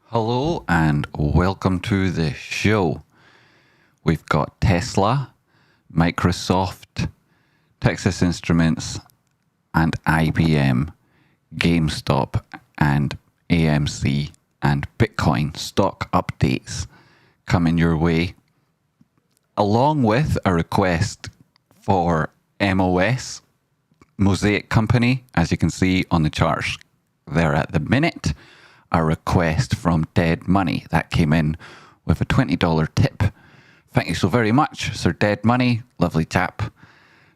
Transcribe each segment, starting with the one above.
Hello and welcome to the show. We've got Tesla, Microsoft, Texas Instruments, and IBM, GameStop, and AMC, and Bitcoin stock updates coming your way, along with a request for MOS, Mosaic Company, as you can see on the charts there at the minute. A request from Dead Money that came in with a $20 tip. Thank you so very much, Sir Dead Money, lovely chap.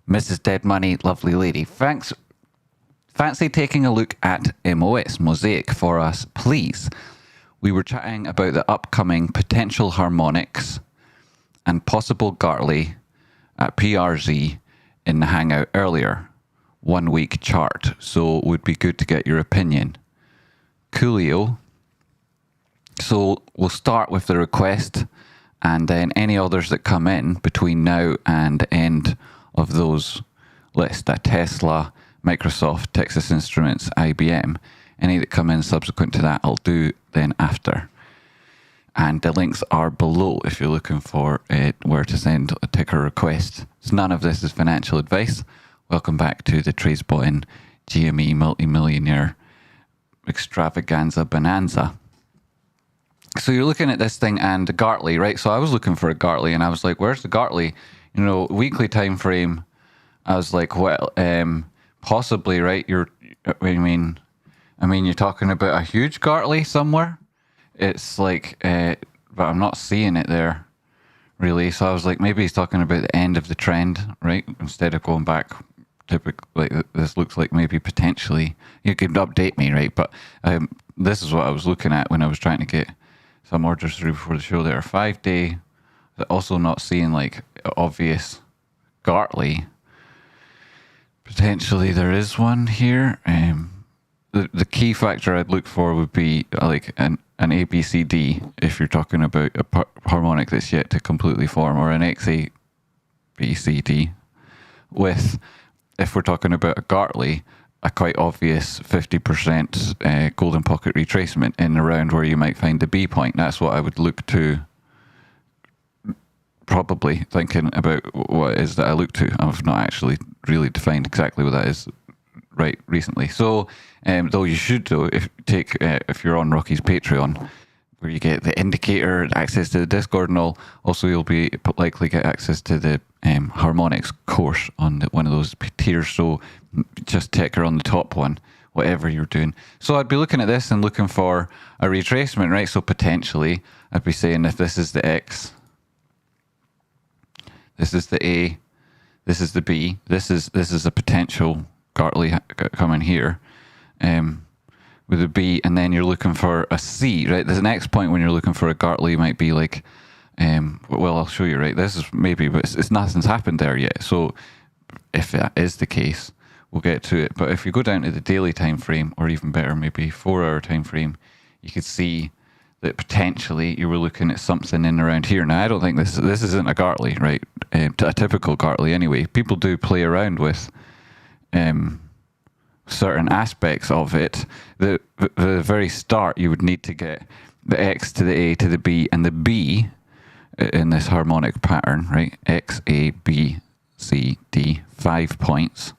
Mrs. Dead Money, lovely lady. Thanks. Fancy taking a look at MOS, Mosaic, for us, please? We were chatting about the upcoming potential harmonics and possible Gartley at PRZ in the Hangout earlier. 1 week chart, so it would be good to get your opinion. Coolio. So we'll start with the request and then any others that come in between now and the end of those lists, that Tesla, Microsoft, Texas Instruments, IBM, any that come in subsequent to that I'll do then after. And the links are below if you're looking for where to send a ticker request. So none of this is financial advice. Welcome back to the Tradespotting JME multi-millionaire extravaganza bonanza. So you're looking at this thing and the Gartley, right? So I was looking for a Gartley and I was like, where's the Gartley? You know, weekly time frame. I was like, well, possibly, right? I mean, you're talking about a huge Gartley somewhere. It's like, but I'm not seeing it there really. So I was like, maybe he's talking about the end of the trend, right? Instead of going back. Typically, like this looks like maybe potentially you could update me, right? But this is what I was looking at when I was trying to get some orders through before the show. There, 5 day. Also not seeing like obvious Gartley. Potentially there is one here. The key factor I'd look for would be like an ABCD if you're talking about a harmonic that's yet to completely form, or an XABCD with. If we're talking about a Gartley, a quite obvious 50% golden pocket retracement in around where you might find the B point. That's what I would look to, probably thinking about what it is that I look to. I've not actually really defined exactly what that is right recently. So, though you should though, if you're on Rocky's Patreon, where you get the indicator, access to the Discord and all. Also, you'll be likely get access to the harmonics course on one of those tiers. So just ticker on the top one, whatever you're doing. So I'd be looking at this and looking for a retracement, right? So potentially, I'd be saying if this is the X, this is the A, this is the B, this is a potential Gartley coming here. With a B, and then you're looking for a C, right? The next point when you're looking for a Gartley might be like, well, I'll show you, right? This is maybe, but it's nothing's happened there yet. So if that is the case, we'll get to it. But if you go down to the daily time frame, or even better, maybe 4 hour time frame, you could see that potentially you were looking at something in around here. Now, I don't think this isn't a Gartley, right? A typical Gartley anyway. People do play around with certain aspects of it. The very start, you would need to get the X to the A to the B, and the B in this harmonic pattern, right? X, A, B, C, D, 5 points.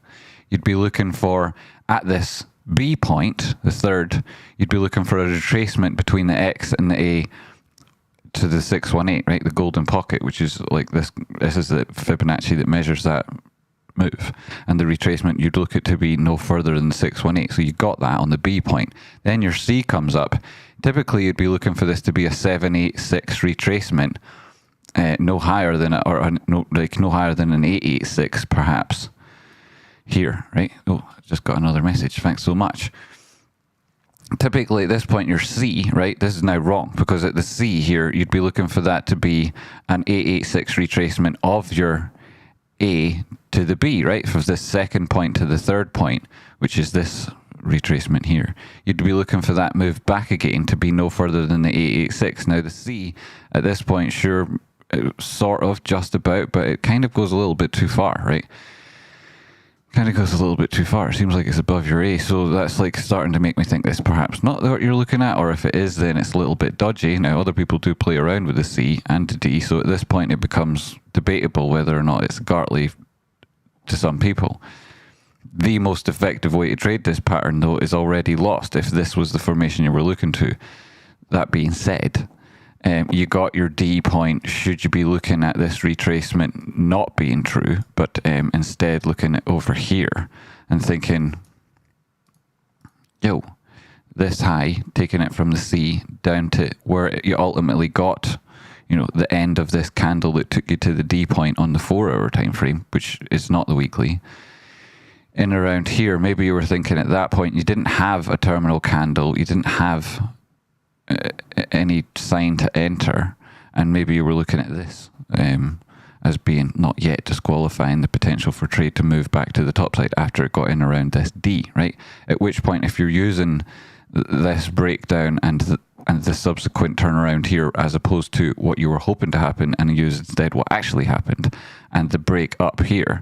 You'd be looking for, at this B point, the third, you'd be looking for a retracement between the X and the A to the 618, right? The golden pocket, which is like this is the Fibonacci that measures that move, and the retracement you'd look at to be no further than 618. So you got that on the B point. Then your C comes up. Typically you'd be looking for this to be a 786 retracement, no higher than no higher than an 886 perhaps here, right? Oh, I just got another message, thanks so much. Typically at this point your C, right, this is now wrong, because at the C here you'd be looking for that to be an 886 retracement of your A to the B, right? From this second point to the third point, which is this retracement here. You'd be looking for that move back again to be no further than the 886. Now the C at this point, sure, sort of just about, but it kind of goes a little bit too far, right? kind of goes a little bit too far. It seems like it's above your A. So that's like starting to make me think this perhaps not what you're looking at, or if it is, then it's a little bit dodgy. Now, other people do play around with the C and the D. So at this point, it becomes debatable whether or not it's Gartley to some people. The most effective way to trade this pattern, though, is already lost if this was the formation you were looking to. That being said, you got your D point. Should you be looking at this retracement not being true, but instead looking at over here and thinking, yo, this high, taking it from the C down to where you ultimately got, the end of this candle that took you to the D point on the 4-hour time frame, which is not the weekly. In around here, maybe you were thinking at that point you didn't have a terminal candle, you didn't have any sign to enter, and maybe you were looking at this as being not yet disqualifying the potential for trade to move back to the top side after it got in around this D, right? At which point, if you're using this breakdown and the subsequent turnaround here as opposed to what you were hoping to happen, and use instead what actually happened and the break up here,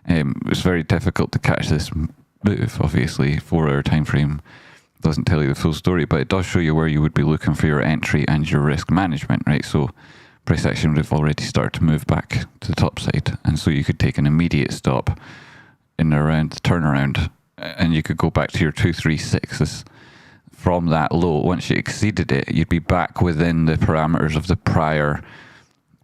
it's very difficult to catch this move. Obviously, 4-hour time frame doesn't tell you the full story, but it does show you where you would be looking for your entry and your risk management, right? So price action would have already started to move back to the top side, and so you could take an immediate stop in around the turnaround, and you could go back to your 236. From that low, once you exceeded it, you'd be back within the parameters of the prior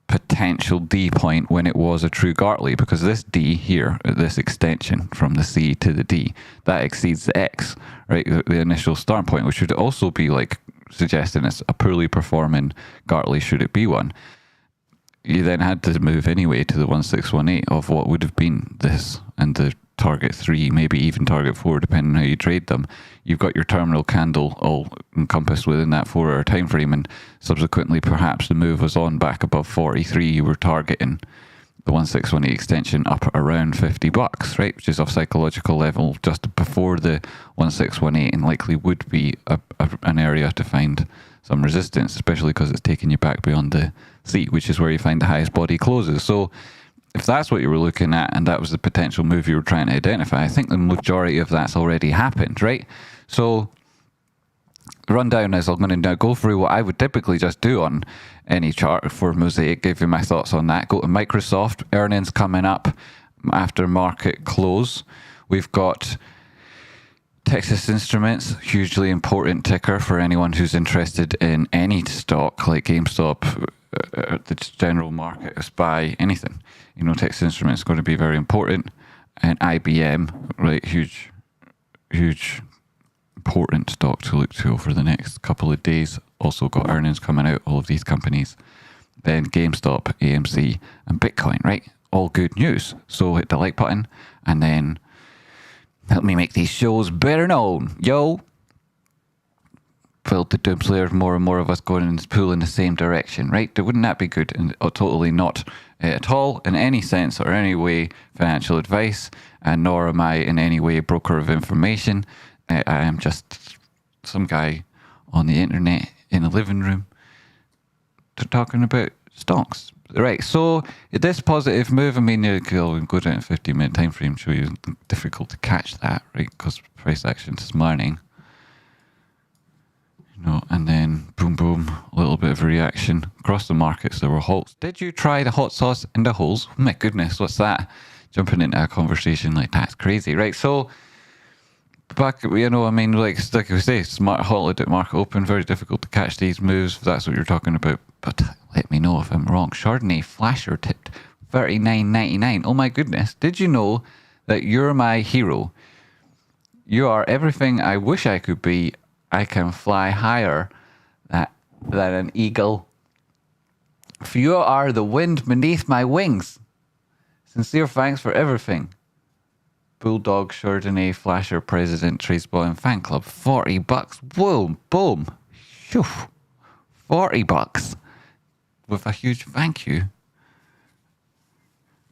potential D point when it was a true Gartley, because this D here, this extension from the C to the D, that exceeds the X, right? The initial start point, which would also be like suggesting it's a poorly performing Gartley should it be one. You then had to move anyway to the 1618 of what would have been this and the target 3, maybe even target 4, depending on how you trade them. You've got your terminal candle all encompassed within that 4-hour time frame, and subsequently perhaps the move was on back above 43. You were targeting the 1618 extension up around $50, right, which is off psychological level just before the 1618, and likely would be an area to find some resistance, especially because it's taking you back beyond the C, which is where you find the highest body closes. So if that's what you were looking at and that was the potential move you were trying to identify, I think the majority of that's already happened, right? So the rundown is I'm going to now go through what I would typically just do on any chart for Mosaic, give you my thoughts on that. Go to Microsoft, earnings coming up after market close. We've got Texas Instruments, hugely important ticker for anyone who's interested in any stock like GameStop, the general market, SPY, anything. Texas Instruments is going to be very important. And IBM, right, huge, important stock to look to over the next couple of days. Also got earnings coming out, all of these companies. Then GameStop, AMC, and Bitcoin, right? All good news. So hit the like button and then help me make these shows better known. Yo! Filled the doomslayers, more and more of us going and pull in the same direction, right? Wouldn't that be good? And totally not at all in any sense or any way financial advice, and nor am I in any way a broker of information. I am just some guy on the internet in a living room talking about stocks. Right, so this positive move, I mean, I'll go down a 15-minute time frame, show you difficult to catch that, right? Because price action this morning. And then boom, boom, a little bit of a reaction. Across the markets, there were halts. Did you try the hot sauce in the holes? Oh my goodness, what's that? Jumping into a conversation like that's crazy, right? So, back, like we say, smart holiday market open, very difficult to catch these moves, if that's what you're talking about. But let me know if I'm wrong. Chardonnay flasher tipped $39.99. Oh my goodness. Did you know that you're my hero? You are everything I wish I could be. I can fly higher than an eagle. For you are the wind beneath my wings. Sincere thanks for everything. Bulldog Chardonnay Flasher President Tradespotting Fan Club. $40. Boom, boom. Phew. $40. With a huge thank you.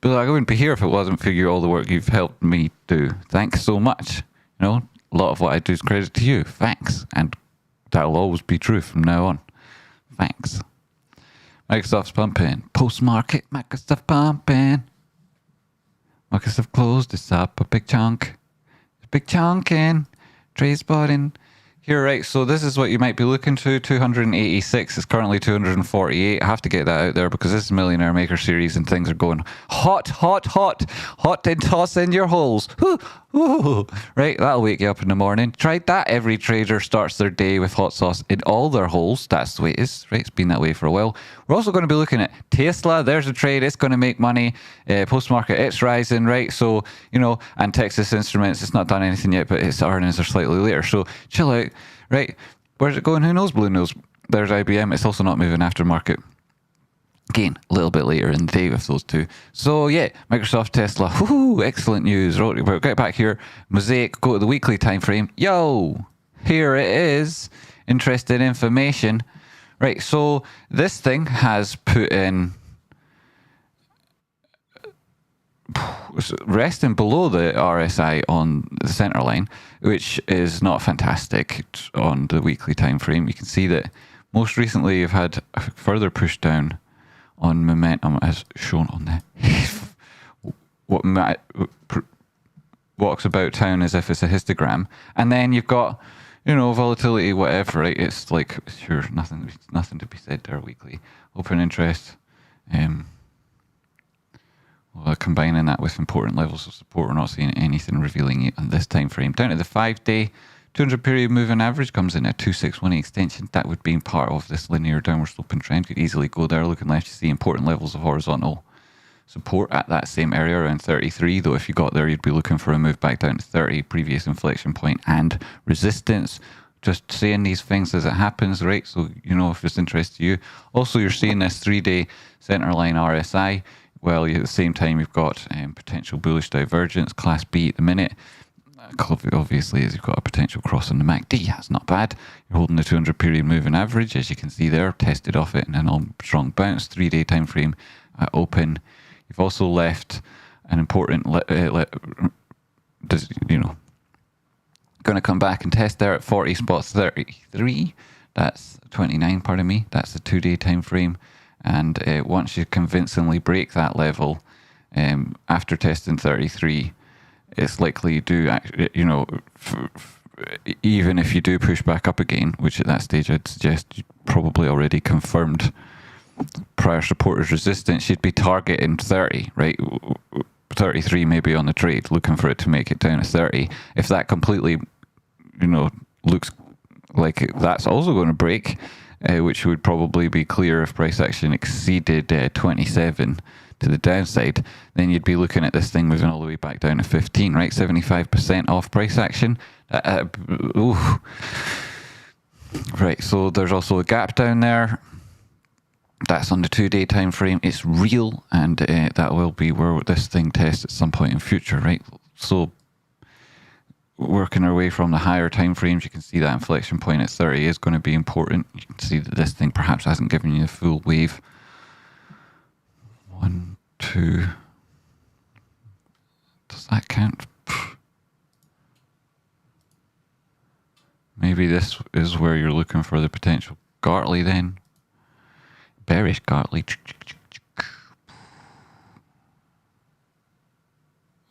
But I wouldn't be here if it wasn't for you, all the work you've helped me do. Thanks so much. A lot of what I do is credit to you. Thanks. And that'll always be true from now on. Thanks. Microsoft's pumping. Post-market, Microsoft pumping. Markets have closed. It's up a big chunk. Big chunk in. Tradespotting. Here, right, so this is what you might be looking to. 286. It's currently 248. I have to get that out there because this is Millionaire Maker series and things are going hot, hot, hot. Hot and toss in your holes. Woo, woo. Right, that'll wake you up in the morning. Tried that. Every trader starts their day with hot sauce in all their holes. That's the way it is, right? It's been that way for a while. We're also going to be looking at Tesla. There's a trade. It's going to make money. Post-market, it's rising, right? So, and Texas Instruments, it's not done anything yet, but its earnings are slightly later. So chill out. Right, where's it going? Who knows? Blue knows. There's IBM. It's also not moving after market. Again, a little bit later in the day with those two. So yeah, Microsoft, Tesla. Woohoo! Excellent news. Right, we'll get back here. Mosaic. Go to the weekly time frame. Yo, here it is. Interesting information. Right. So this thing has put in. Resting below the RSI on the center line, which is not fantastic on the weekly time frame. You can see that most recently you've had a further push down on momentum as shown on the what walks about town as if it's a histogram, and then you've got volatility, whatever, right? It's like sure nothing to be said there. Weekly open interest. Combining that with important levels of support, we're not seeing anything revealing on this time frame. Down to the 5-day, 200 period moving average comes in at 2618 extension. That would be part of this linear downward sloping trend. Could easily go there. Looking left, you see important levels of horizontal support at that same area around 33. Though if you got there, you'd be looking for a move back down to 30, previous inflection point and resistance. Just saying these things as it happens, right? So if it's interest to you. Also, you're seeing this 3-day center line RSI. Well, at the same time, you've got potential bullish divergence, Class B at the minute. Obviously, as you've got a potential cross on the MACD, that's not bad. You're holding the 200 period moving average, as you can see there, tested off it, and then a strong bounce, 3-day time frame open. You've also left an important, going to come back and test there at 40 spots 33. That's 29, pardon me. That's the 2-day time frame. And once you convincingly break that level, after testing 33, it's likely you do, even if you do push back up again, which at that stage I'd suggest you probably already confirmed prior supporters resistance, you'd be targeting 30, right? 33 maybe on the trade, looking for it to make it down to 30. If that completely, looks like that's also going to break, which would probably be clear if price action exceeded 27 to the downside, then you'd be looking at this thing moving all the way back down to 15, right? 75% off price action. Right, so there's also a gap down there. That's on the 2-day time frame. It's real, and that will be where this thing tests at some point in future, right? So working our way from the higher time frames, you can see that inflection point at 30 is going to be important. You can see that this thing perhaps hasn't given you a full wave. 1, 2. Does that count? Maybe this is where you're looking for the potential Gartley then. Bearish Gartley.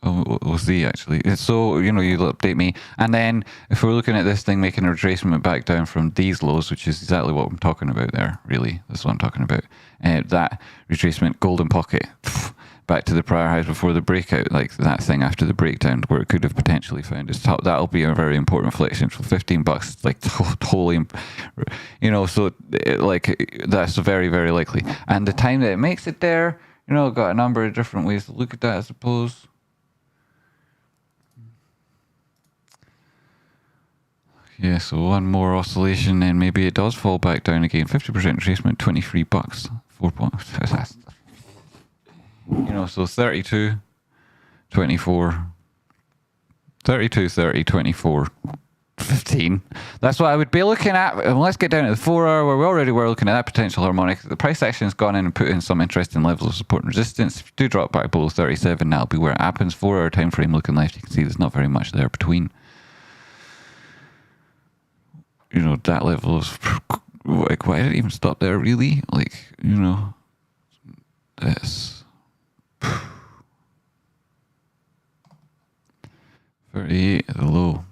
We'll see actually. So, you'll update me. And then if we're looking at this thing making a retracement back down from these lows, which is exactly what I'm talking about there, really. That's what I'm talking about. That retracement, golden pocket, back to the prior highs before the breakout, like that thing after the breakdown where it could have potentially found its top. That'll be a very important inflection. For $15, like totally, so that's very, very likely. And the time that it makes it there, got a number of different ways to look at that, I suppose. Yeah, so one more oscillation, and maybe it does fall back down again. 50% retracement, $23, 4 points. So 32, 24, 32, 30, 24, 15. That's what I would be looking at. And let's get down to the 4-hour where we already were looking at that potential harmonic. The price action has gone in and put in some interesting levels of support and resistance. If you do drop back below 37, that'll be where it happens. 4-hour time frame looking left, you can see there's not very much there between. That level of, why did it even stop there, really? This. 38 at the low.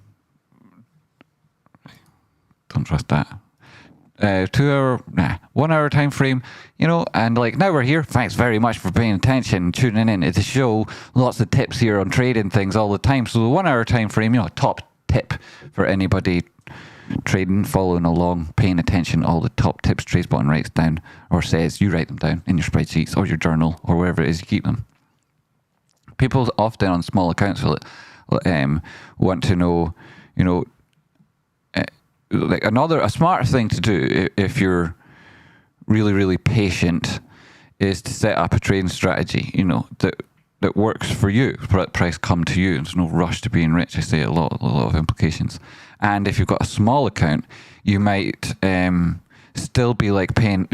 Don't trust that. 2 hour, 1 hour time frame, and like now we're here. Thanks very much for paying attention, tuning in to the show. Lots of tips here on trading things all the time. So the 1 hour time frame, top tip for anybody trading, following along, paying attention. All the top tips Tradespotting writes down or says, you write them down in your spreadsheets or your journal or wherever it is you keep them. People often on small accounts will want to know, like a smart thing to do if you're really, really patient is to set up a trading strategy, that works for you. Let price come to you. There's no rush to being rich. I say a lot of implications. And if you've got a small account, you might still be like paying,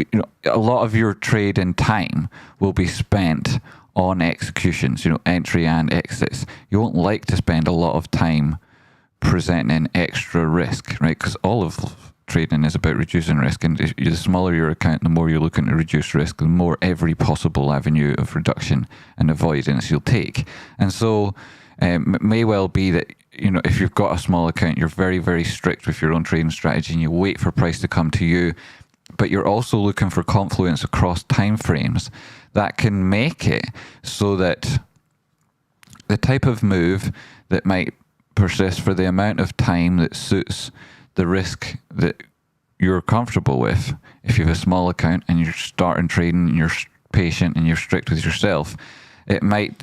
a lot of your trade and time will be spent on executions, entry and exits. You won't like to spend a lot of time presenting extra risk, right? Because all of trading is about reducing risk, and the smaller your account, the more you're looking to reduce risk, the more every possible avenue of reduction and avoidance you'll take. And so it may well be that, if you've got a small account, you're very, very strict with your own trading strategy and you wait for price to come to you, but you're also looking for confluence across time frames that can make it so that the type of move that might persist for the amount of time that suits the risk that you're comfortable with. If you have a small account and you're starting trading and you're patient and you're strict with yourself, it might,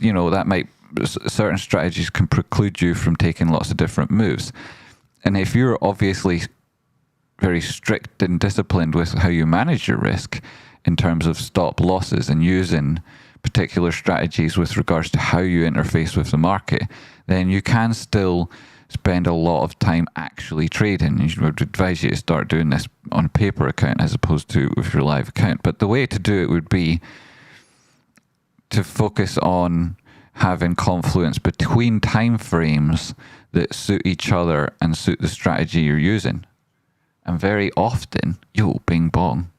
certain strategies can preclude you from taking lots of different moves. And if you're obviously very strict and disciplined with how you manage your risk in terms of stop losses and using particular strategies with regards to how you interface with the market, then you can still spend a lot of time actually trading. I would advise you to start doing this on a paper account as opposed to with your live account. But the way to do it would be to focus on having confluence between time frames that suit each other and suit the strategy you're using. And very often, bing bong,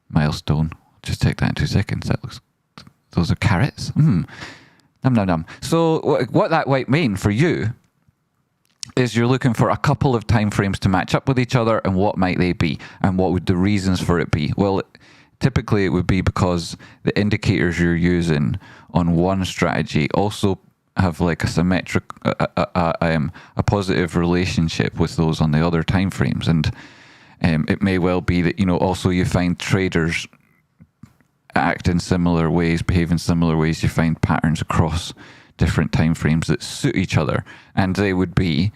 milestone. Just take that in 2 seconds. Those are carrots. Num num num. So what that might mean for you is you're looking for a couple of time frames to match up with each other, and what might they be, and what would the reasons for it be? Well, typically it would be because the indicators you're using on one strategy also have like a symmetric, a positive relationship with those on the other time frames, and it may well be that also you find traders act in similar ways, behave in similar ways. You find patterns across different time frames that suit each other, and they would be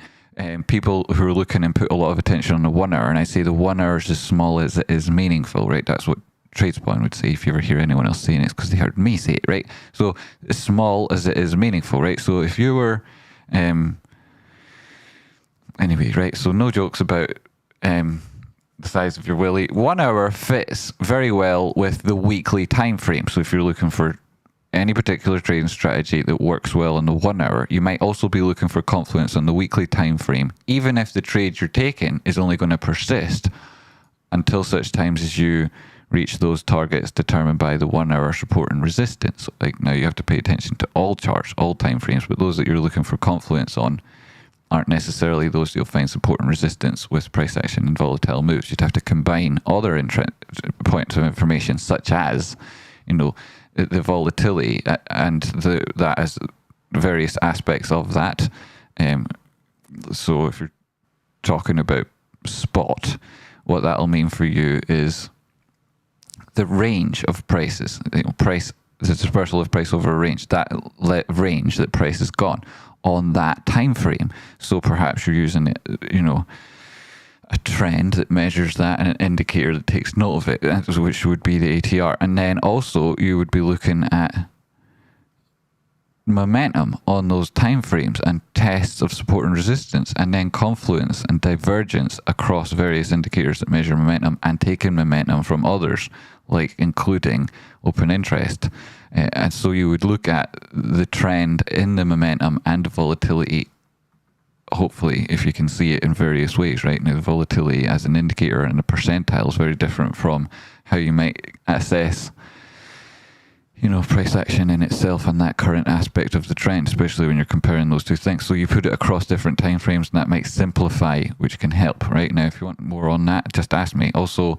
people who are looking and put a lot of attention on the 1 hour. And I say the 1 hour is as small as it is meaningful, right? That's what Tradespotting would say. If you ever hear anyone else saying it, it's because they heard me say it, right? So as small as it is meaningful, right? So if you were anyway, right? So no jokes about the size of your willy. 1 hour fits very well with the weekly time frame. So if you're looking for any particular trading strategy that works well in the 1 hour, you might also be looking for confluence on the weekly time frame, even if the trade you're taking is only going to persist until such times as you reach those targets determined by the 1 hour support and resistance. Like now you have to pay attention to all charts, all time frames, but those that you're looking for confluence on aren't necessarily those you'll find support and resistance with price action and volatile moves. You'd have to combine other points of information, such as, the volatility and that as various aspects of that. So if you're talking about spot, what that'll mean for you is the range of prices, price, the dispersal of price over a range, that range that price has gone on that time frame. So perhaps you're using it, a trend that measures that and an indicator that takes note of it, which would be the ATR. And then also you would be looking at momentum on those time frames and tests of support and resistance, and then confluence and divergence across various indicators that measure momentum, and taking momentum from others, like including open interest. And so you would look at the trend in the momentum and volatility, hopefully, if you can see it in various ways, right? Now, the volatility as an indicator and a percentile is very different from how you might assess, price action in itself and that current aspect of the trend, especially when you're comparing those two things. So you put it across different time frames, and that might simplify, which can help. Right now, if you want more on that, just ask me. Also,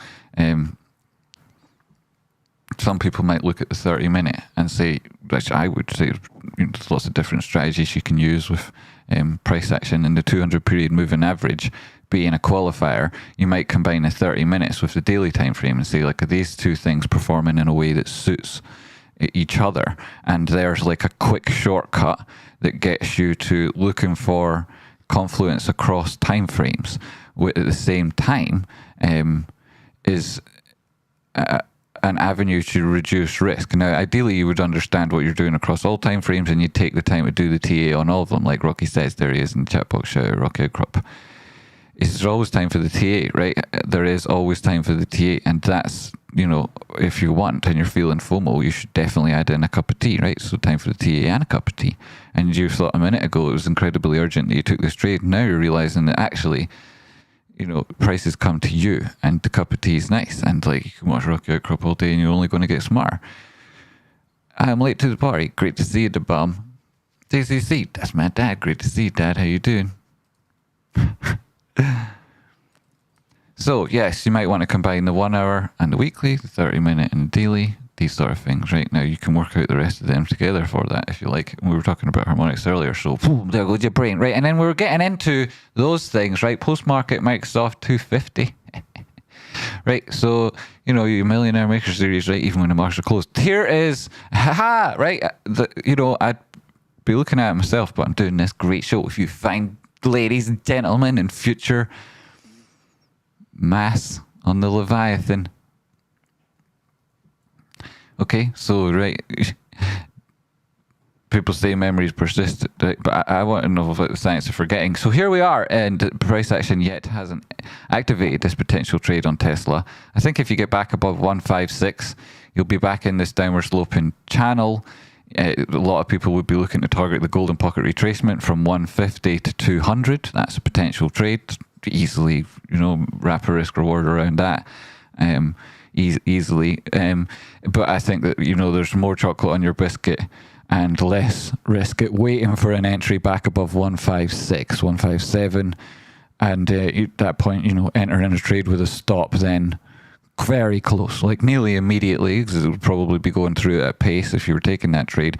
some people might look at the 30-minute and say, which I would say, there's lots of different strategies you can use with price action. And the 200 period moving average being a qualifier, you might combine the 30 minutes with the daily time frame and say, like, are these two things performing in a way that suits each other? And there's like a quick shortcut that gets you to looking for confluence across time frames at the same time, is an avenue to reduce risk. Now, ideally, you would understand what you're doing across all time frames, and you'd take the time to do the TA on all of them. Like Rocky says, there he is in the chat box. Shout out Rocky Outcrop. There's always time for the TA, right? There is always time for the TA, and that's, if you want and you're feeling FOMO, you should definitely add in a cup of tea, right? So time for the TA and a cup of tea. And you thought a minute ago it was incredibly urgent that you took this trade. Now you're realizing that actually, prices come to you, and the cup of tea is nice, and like, you can watch Rocky Outcrop all day and you're only going to get smarter. I'm late to the party. Great to see you, the bum. DCC, that's my dad. Great to see you, Dad. How you doing? So yes, you might want to combine the 1 hour and the weekly, the 30-minute and the daily, these sort of things. Right now, you can work out the rest of them together for that if you like. We were talking about harmonics earlier, so boom, there goes your brain, right? And then we were getting into those things, right? Post-market Microsoft 250. Right, so, your Millionaire Maker series, right, even when the markets are closed. Here is, right, I'd be looking at it myself, but I'm doing this great show. If you find, ladies and gentlemen, and future mass on the Leviathan. Okay, so, right, people say memories persist, right? But I want to know about the science of forgetting. So here we are, and price action yet hasn't activated this potential trade on Tesla. I think if you get back above 156, you'll be back in this downward sloping channel. A lot of people would be looking to target the golden pocket retracement from 150 to 200. That's a potential trade. Easily, wrap a risk reward around that. Easily. But I think that, there's more chocolate on your biscuit and less risk at waiting for an entry back above 156, 157. And at that point, enter in a trade with a stop then very close, like nearly immediately, because it would probably be going through at pace if you were taking that trade.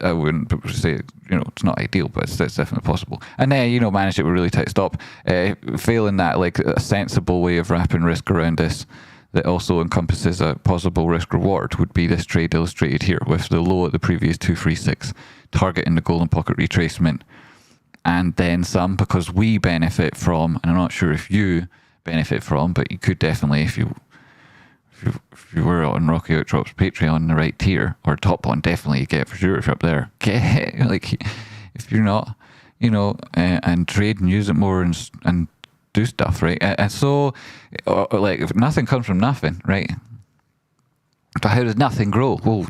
I wouldn't say, it's not ideal, but it's definitely possible. And then, manage it with a really tight stop. Failing that, like a sensible way of wrapping risk around this that also encompasses a possible risk reward would be this trade illustrated here with the low at the previous 236, targeting the golden pocket retracement, and then some, because we benefit from, and I'm not sure if you benefit from, but you could definitely, if you were on Rocky Outcrop's Patreon, the right tier or top one, definitely you get for sure if you're up there. Like, if you're not, and trade and use it more and do stuff, right? And so, like, if nothing comes from nothing, right? But how does nothing grow? Well,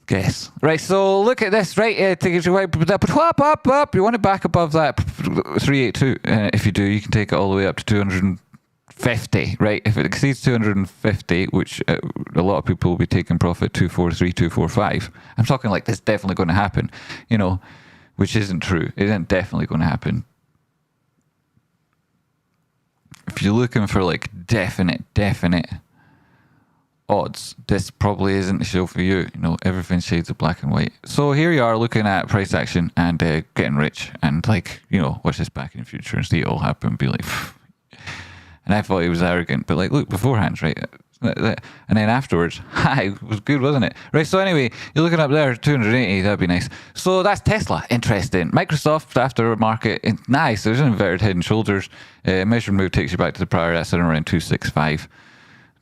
guess. Right, so look at this, right? You want it back above that 382. If you do, you can take it all the way up to 250, right? If it exceeds 250, which a lot of people will be taking profit 243, 245. I'm talking like this is definitely going to happen, which isn't true. It isn't definitely going to happen. If you're looking for like definite odds, this probably isn't the show for you. Everything shades of black and white. So here you are looking at price action and getting rich, and like, watch this back in the future and see it all happen and be like, phew. And I thought he was arrogant, but like, look, beforehand, right? And then afterwards, it was good, wasn't it? Right, so anyway, you're looking up there, 280, that'd be nice. So that's Tesla, interesting. Microsoft, after market, nice, there's an inverted head and shoulders. Measured move takes you back to the prior, that's at around 265.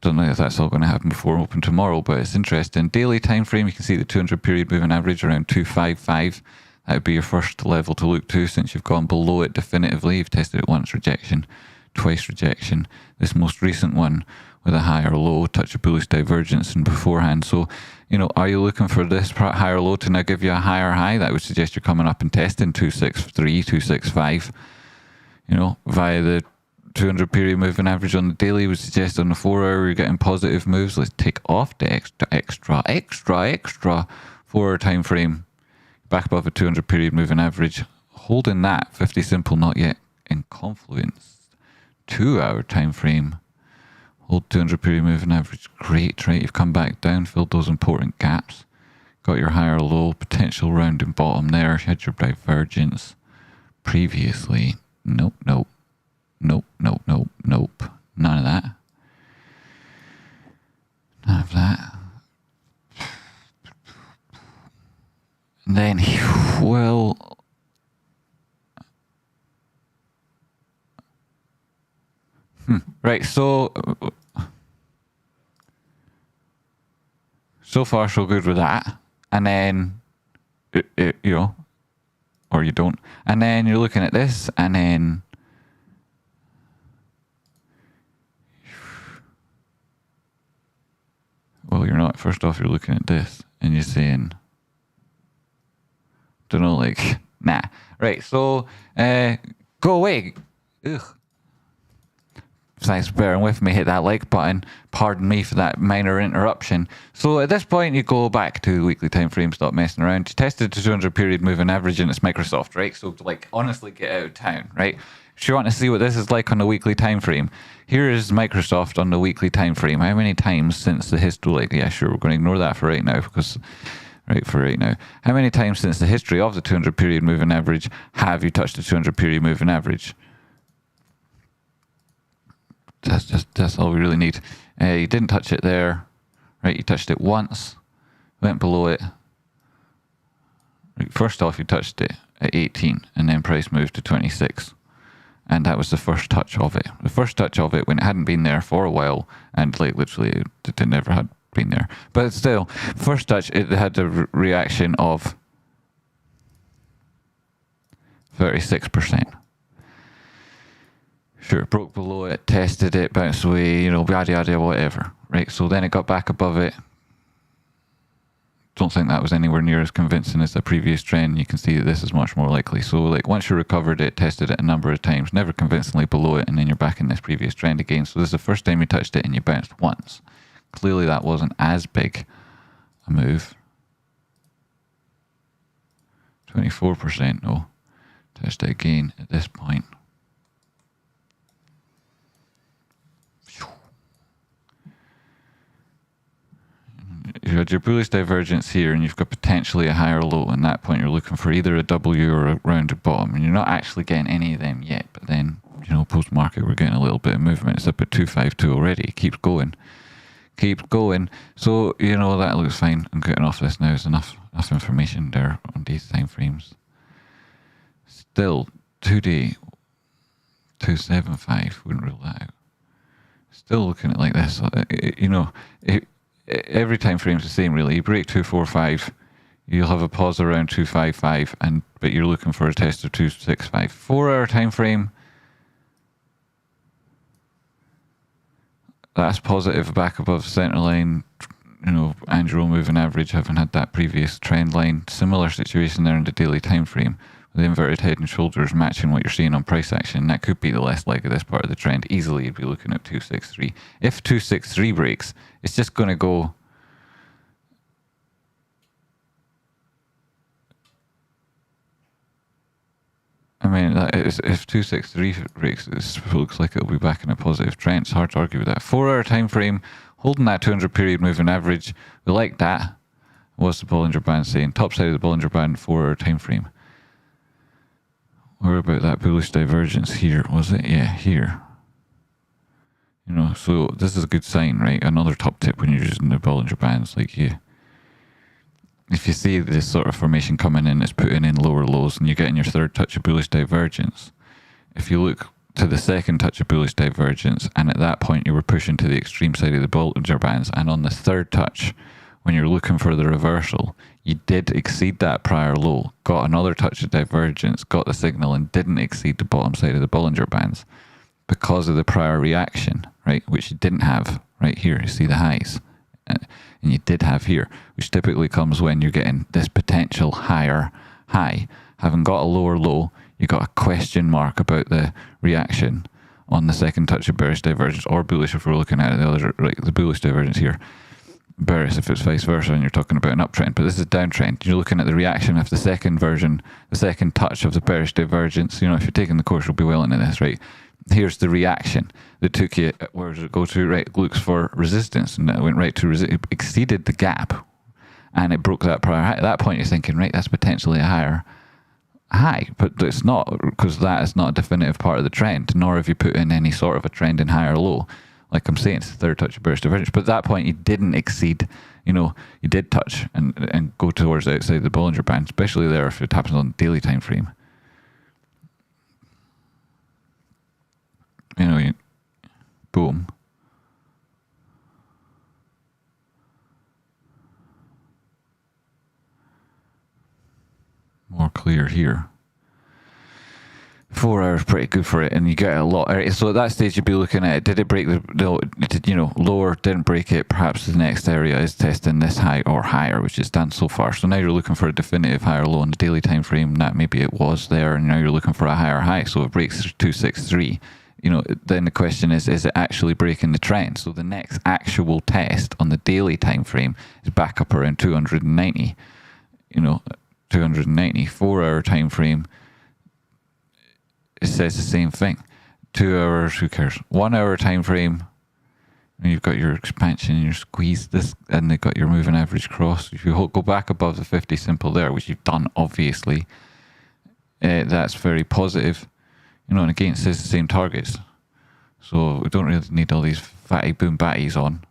Don't know if that's all going to happen before open tomorrow, but it's interesting. Daily time frame, you can see the 200 period moving average around 255. That would be your first level to look to since you've gone below it definitively. You've tested it once, rejection, twice rejection. This most recent one with a higher low, touch of bullish divergence and beforehand. So, are you looking for this higher low to now give you a higher high? That would suggest you're coming up and testing 263, 265, via the 200 period moving average on the daily would suggest on the 4 hour you're getting positive moves. Let's take off the extra 4 hour time frame. Back above a 200 period moving average. Holding that 50 simple, not yet in confluence. 2 hour time frame. Hold 200 period moving average. Great, right? You've come back down, filled those important gaps. Got your higher low, potential rounding bottom there. You had your divergence previously. Nope. None of that. None of that. And then he will... Right, so far so good with that. And then, you know, or you don't. And then you're looking at this, and then well, you're not. First off, you're looking at this, and you're saying, don't know, like, nah. Right, so, go away. Ugh. Thanks for bearing with me. Hit that like button. Pardon me for that minor interruption. So at this point, you go back to the weekly time frame. Stop messing around. You tested the 200 period moving average, and it's Microsoft, right? So like, honestly, get out of town, right? If you want to see what this is like on the weekly time frame, here is Microsoft on the weekly time frame. How many times since the history? Like, yeah, sure, we're going to ignore that for right now because. How many times since the history of the 200 period moving average have you touched the 200 period moving average? That's all we really need. You didn't touch it there, right? You touched it once, went below it. Right, first off, you touched it at 18, and then price moved to 26, and that was the first touch of it. The first touch of it when it hadn't been there for a while, and like literally it never had been there. But still, first touch, it had the reaction of 36%. Sure, it broke below it, tested it, bounced away, you know, yada yada, whatever. Right, so then it got back above it. Don't think that was anywhere near as convincing as the previous trend. You can see that this is much more likely. So like once you recovered it, tested it a number of times, never convincingly below it, and then you're back in this previous trend again. So this is the first time you touched it and you bounced once. Clearly that wasn't as big a move. 24% no. Touched it again at this point. You had your bullish divergence here, and you've got potentially a higher low. And at that point, you're looking for either a W or a rounded bottom, and you're not actually getting any of them yet. But then, you know, post market, we're getting a little bit of movement. It's up at 252 already. It keeps going. So, you know, that looks fine. I'm getting off this now. There's enough information there on these time frames. Still, 2-day 275 wouldn't rule that out. Still looking at like this. You know, every time frame's the same, really. You break 245, you'll have a pause around 255, but you're looking for a test of 265. 4 hour time frame. That's positive back above the center line. You know, annual moving average, having had that previous trend line. Similar situation there in the daily time frame. The inverted head and shoulders matching what you're seeing on price action. That could be the last leg of this part of the trend. Easily you'd be looking at 263. If 263 breaks, it's just going to go I mean, if 263 breaks, it looks like it'll be back in a positive trend. It's hard to argue with that. 4 hour time frame, holding that 200 period moving average. We like that. What's the Bollinger Band saying? Top side of the Bollinger Band, 4 hour time frame. Where about that bullish divergence here? Was it? Yeah, here. You know, so this is a good sign, right? Another top tip when you're using the Bollinger Bands, like if you see this sort of formation coming in, it's putting in lower lows and you're getting your third touch of bullish divergence. If you look to the second touch of bullish divergence, and at that point you were pushing to the extreme side of the Bollinger Bands, and on the third touch, when you're looking for the reversal, you did exceed that prior low, got another touch of divergence, got the signal, and didn't exceed the bottom side of the Bollinger Bands because of the prior reaction, right? Which you didn't have right here. You see the highs. And you did have here, which typically comes when you're getting this potential higher high. Having got a lower low, you got a question mark about the reaction on the second touch of bearish divergence, or bullish if we're looking at it the other, right, the bullish divergence here. Bearish if it's vice versa and you're talking about an uptrend, but this is downtrend. You're looking at the reaction of the second version, the second touch of the bearish divergence. You know, if you're taking the course, you'll be well into this, right? Here's the reaction that took you, where does it go to? Right, it looks for resistance, and it went right to it exceeded the gap, and it broke that prior high. At that point, you're thinking, right, that's potentially a higher high, but it's not, because that is not a definitive part of the trend, nor have you put in any sort of a trend in high or low. Like I'm saying, it's the third touch of bearish divergence, but at that point you didn't exceed, you know, you did touch and go towards outside the Bollinger Band, especially there if it happens on the daily time frame. You know, boom. More clear here. 4 hours pretty good for it, and you get a lot. So at that stage you'd be looking at it. Did it break you know, lower, didn't break it, perhaps the next area is testing this high or higher, which it's done so far. So now you're looking for a definitive higher low on the daily time frame. That maybe it was there, and now you're looking for a higher high. So it breaks 263. You know, then the question is it actually breaking the trend? So the next actual test on the daily time frame is back up around 290. You know, 290. 4 hour time frame, it says the same thing. 2 hours, who cares? 1 hour time frame, and you've got your expansion, your squeeze, this, and they've got your moving average cross. If you go back above the 50 simple there, which you've done obviously, that's very positive. You know, and again, it says the same targets. So we don't really need all these fatty boom batties on.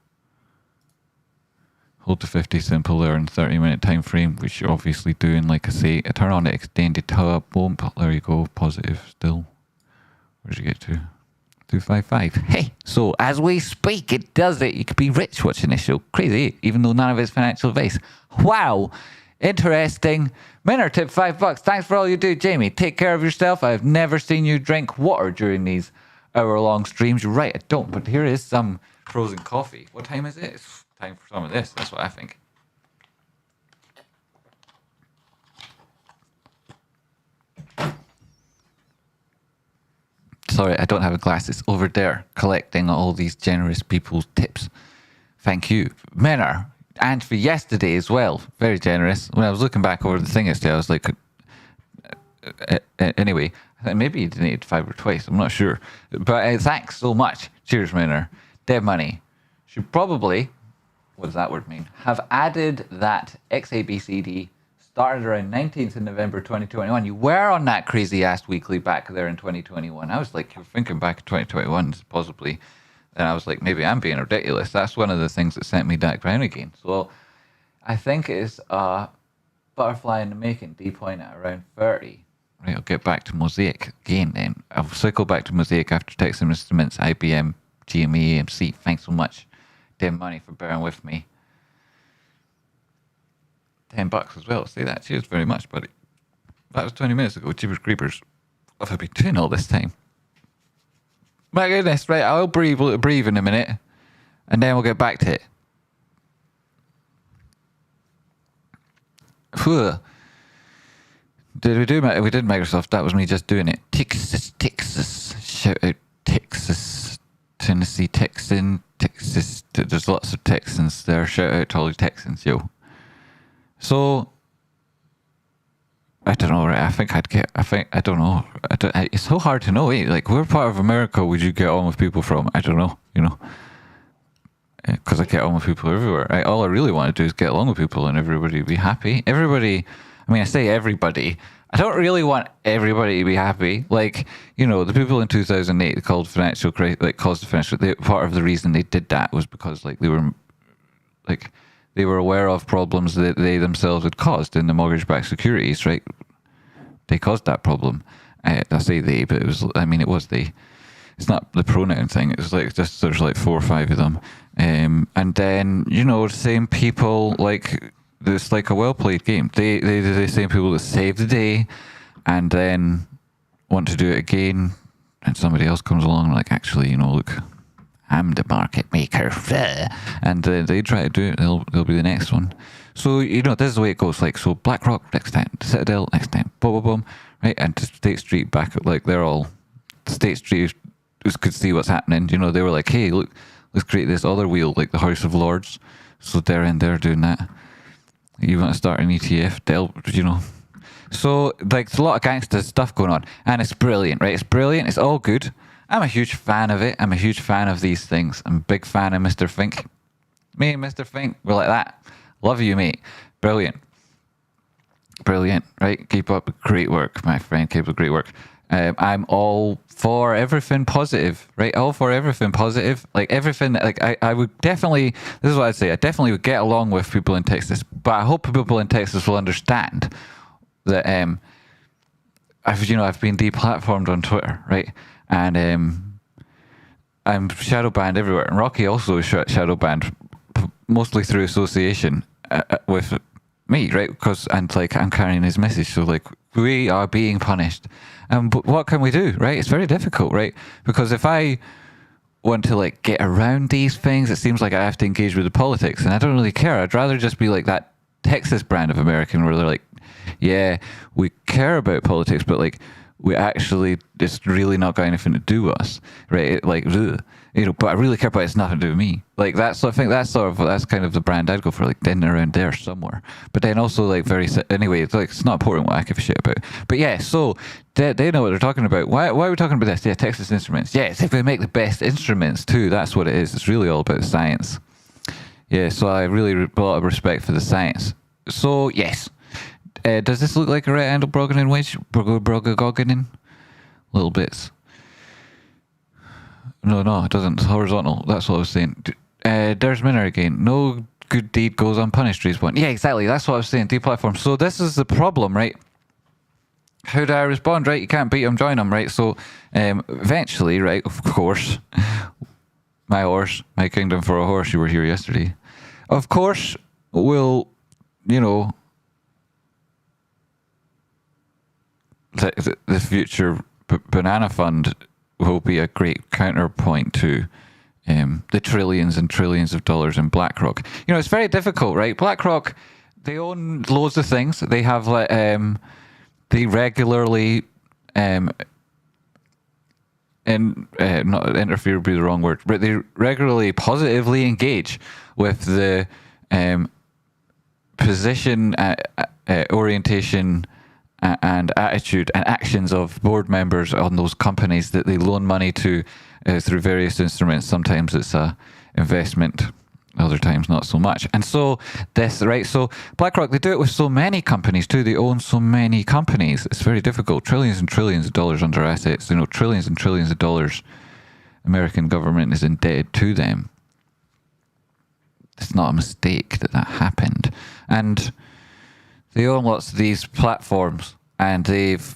Hold the 50 simple there in 30-minute time frame, which you're obviously doing. Like I say, turn on the extended tab, boom, there you go, positive still. Where'd you get to? 255. Hey, so as we speak, it does it. You could be rich watching this show. Crazy, even though none of it's financial advice. Wow, interesting. Minner tip $5. Thanks for all you do, Jamie. Take care of yourself. I've never seen you drink water during these hour-long streams. You're right, I don't, but here is some frozen coffee. What time is it? It's time for some of this. That's what I think. Sorry, I don't have a glass. It's over there collecting all these generous people's tips. Thank you. Minner. And for yesterday as well. Very generous. When I was looking back over the thing yesterday, I was like, anyway, I think maybe you donated fiber twice. I'm not sure. But thanks so much. Cheers, Minner. Dead money. Should probably, what does that word mean? Have added that XABCD started around 19th of November 2021. You were on that crazy ass weekly back there in 2021. I was like, you're thinking back in 2021, possibly. And I was like, maybe I'm being ridiculous. That's one of the things that sent me back down again. So I think it's a butterfly in the making, D point at around 30. Right, I'll get back to Mosaic again then. I'll cycle back to Mosaic after Texas Instruments, IBM, GME, AMC. Thanks so much, Dem Money, for bearing with me. $10 as well. Say that. Cheers very much, buddy. That was 20 minutes ago. Jeepers creepers. What have I been doing all this time? My goodness, right, I'll breathe in a minute, and then we'll get back to it. Whew. Did we do? We did Microsoft. That was me just doing it. Texas. Shout out Texas. Tennessee Texan. Texas. There's lots of Texans there. Shout out to all you Texans, yo. So, I don't know, right? I don't know. It's so hard to know, eh? Like, where part of America would you get on with people from? I don't know, you know. Because I get on with people everywhere. Right? All I really want to do is get along with people and everybody be happy. Everybody, I mean, I say everybody. I don't really want everybody to be happy. Like, you know, the people in 2008 called financial crisis, like, caused the financial, part of the reason they did that was because, like, they were aware of problems that they themselves had caused in the mortgage-backed securities, right? They caused that problem. I say they, but it was they. It's not the pronoun thing. It's like just there's like 4 or 5 of them, and then you know the same people, like it's like a well-played game. They the same people that save the day, and then want to do it again, and somebody else comes along and like, actually, you know, look, I'm the market maker, and they try to do it. They'll be the next one. So you know, this is the way it goes. Like, so BlackRock next time, Citadel next time, boom, boom, boom, right? And State Street back, like they're all State Street could see what's happening. You know, they were like, hey, look, let's create this other wheel like the House of Lords. So they're in there doing that. You want to start an ETF, you know. So, like, there's a lot of gangster stuff going on. And it's brilliant, right? It's brilliant. It's all good. I'm a huge fan of it. I'm a huge fan of these things. I'm a big fan of Mr. Fink. Me and Mr. Fink, we're like that. Love you, mate. Brilliant. Brilliant, right? Keep up great work, my friend. Keep up great work. I'm all for everything positive, right? All for everything positive. Like everything, like I would definitely, this is what I'd say, I definitely would get along with people in Texas, but I hope people in Texas will understand that I've been deplatformed on Twitter, right? And I'm shadow banned everywhere. And Rocky also is shadow banned, mostly through association with me, right? Because I'm carrying his message, so like we are being punished. But what can we do, right? It's very difficult, right? Because if I want to like get around these things, it seems like I have to engage with the politics, and I don't really care. I'd rather just be like that Texas brand of American where they're like, yeah, we care about politics, but like we actually, it's really not got anything to do with us, right? But I really care about it. It's nothing to do with me. Like that's, I think that's kind of the brand I'd go for, like then around there somewhere. But then also like anyway, it's not important what I give a shit about. But yeah, so they know what they're talking about. Why are we talking about this? Yeah, Texas Instruments. Yes, if we make the best instruments too, that's what it is. It's really all about science. Yeah, so I really a lot of respect for the science. So yes. Does this look like a right angle Broggenin wedge? Broggenin? Little bits. No, it doesn't. It's horizontal. That's what I was saying. There's Minner again. No good deed goes unpunished, Respawn. Yeah, exactly. That's what I was saying. Deplatform. So this is the problem, right? How do I respond, right? You can't beat them, join them, right? So eventually, right, of course, my horse, my kingdom for a horse, you were here yesterday. Of course, we'll, the future banana fund will be a great counterpoint to the trillions and trillions of dollars in BlackRock. It's very difficult, right? BlackRock, they own loads of things. They have they regularly not interfere would be the wrong word, but they regularly positively engage with the position, orientation, and attitude and actions of board members on those companies that they loan money to through various instruments. Sometimes it's a investment, other times not so much. And so this, right? So BlackRock, they do it with so many companies too. They own so many companies. It's very difficult. Trillions and trillions of dollars under assets. Trillions and trillions of dollars. American government is indebted to them. It's not a mistake that happened. And they own lots of these platforms, and they've,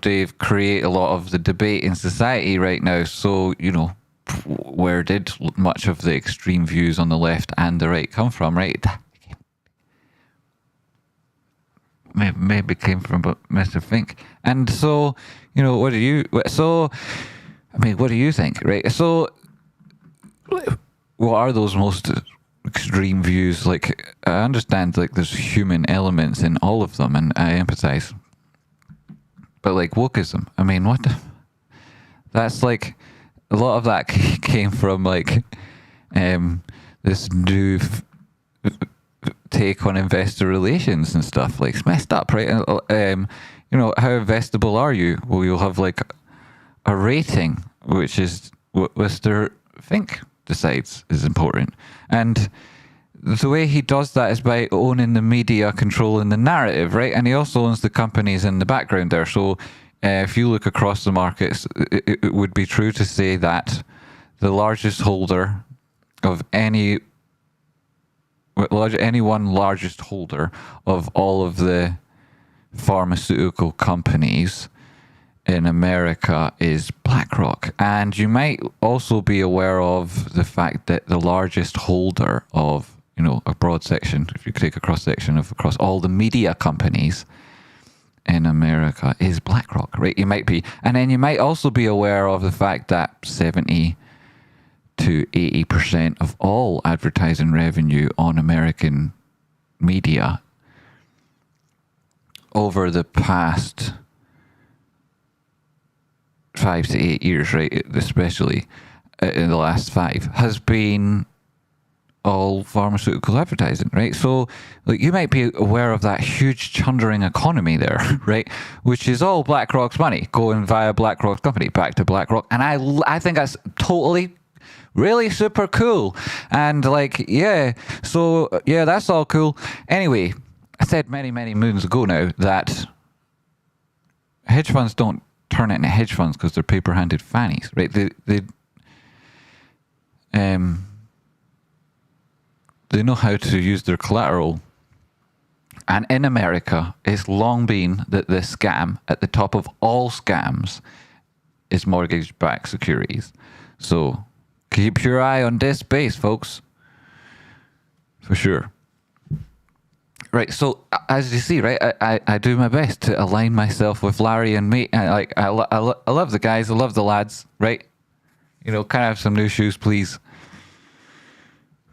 they've created a lot of the debate in society right now. So, where did much of the extreme views on the left and the right come from, right? Maybe came from Mr. Fink. And so, what do you think, right? So, what are those most extreme views? Like, I understand like there's human elements in all of them, and I empathize, but like wokeism, that's like a lot of that came from like this new take on investor relations and stuff. Like, it's messed up, right? How investable are you? Well, you'll have like a rating, which is what Mr. Fink decides is important. And the way he does that is by owning the media, controlling the narrative, right? And he also owns the companies in the background there. So if you look across the markets, it would be true to say that the largest holder of any largest holder of all of the pharmaceutical companies in America is BlackRock. And you might also be aware of the fact that the largest holder of, a broad section, if you take a cross-section of across all the media companies in America, is BlackRock, right? You might be. And then you might also be aware of the fact that 70 to 80% of all advertising revenue on American media over the past 5 to 8 years, right, especially in the last 5, has been all pharmaceutical advertising, right? So like, you might be aware of that huge chundering economy there, right? Which is all BlackRock's money going via BlackRock's company back to BlackRock. And I think that's totally really super cool. And like, yeah, so yeah, that's all cool. Anyway, I said many, many moons ago now that hedge funds don't turn it into hedge funds because they're paper-handed fannies, right? They know how to use their collateral. And in America, it's long been that the scam at the top of all scams is mortgage-backed securities. So keep your eye on this space, folks. For sure. Right, so as you see, right, I do my best to align myself with Larry and me. I love the guys, I love the lads, right? You know, can I have some new shoes, please?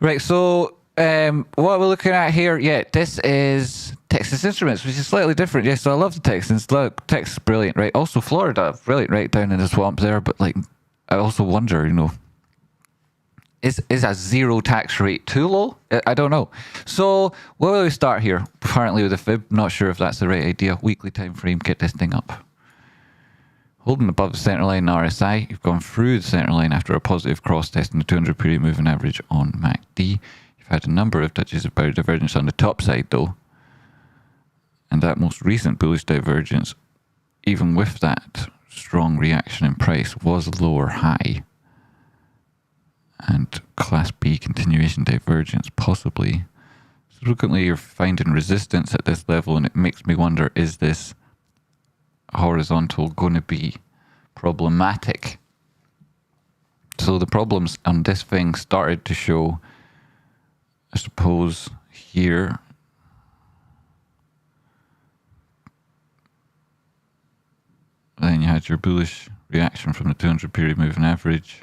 Right, so what we're looking at here, yeah, this is Texas Instruments, which is slightly different. Yeah, so I love the Texans. Look, Texas, brilliant, right? Also Florida, brilliant, right down in the swamp there. But like, I also wonder, you know, is a zero tax rate too low? I don't know. So where will we start here? Apparently with a fib. Not sure if that's the right idea. Weekly time frame. Get this thing up. Holding above the center line RSI. You've gone through the center line after a positive cross test in the 200 period moving average on MACD. You've had a number of touches of bearish divergence on the top side though. And that most recent bullish divergence, even with that strong reaction in price, was lower high. And Class B continuation divergence, possibly. Frequently you're finding resistance at this level, and it makes me wonder, is this horizontal going to be problematic? So the problems on this thing started to show, I suppose, here. Then you had your bullish reaction from the 200 period moving average.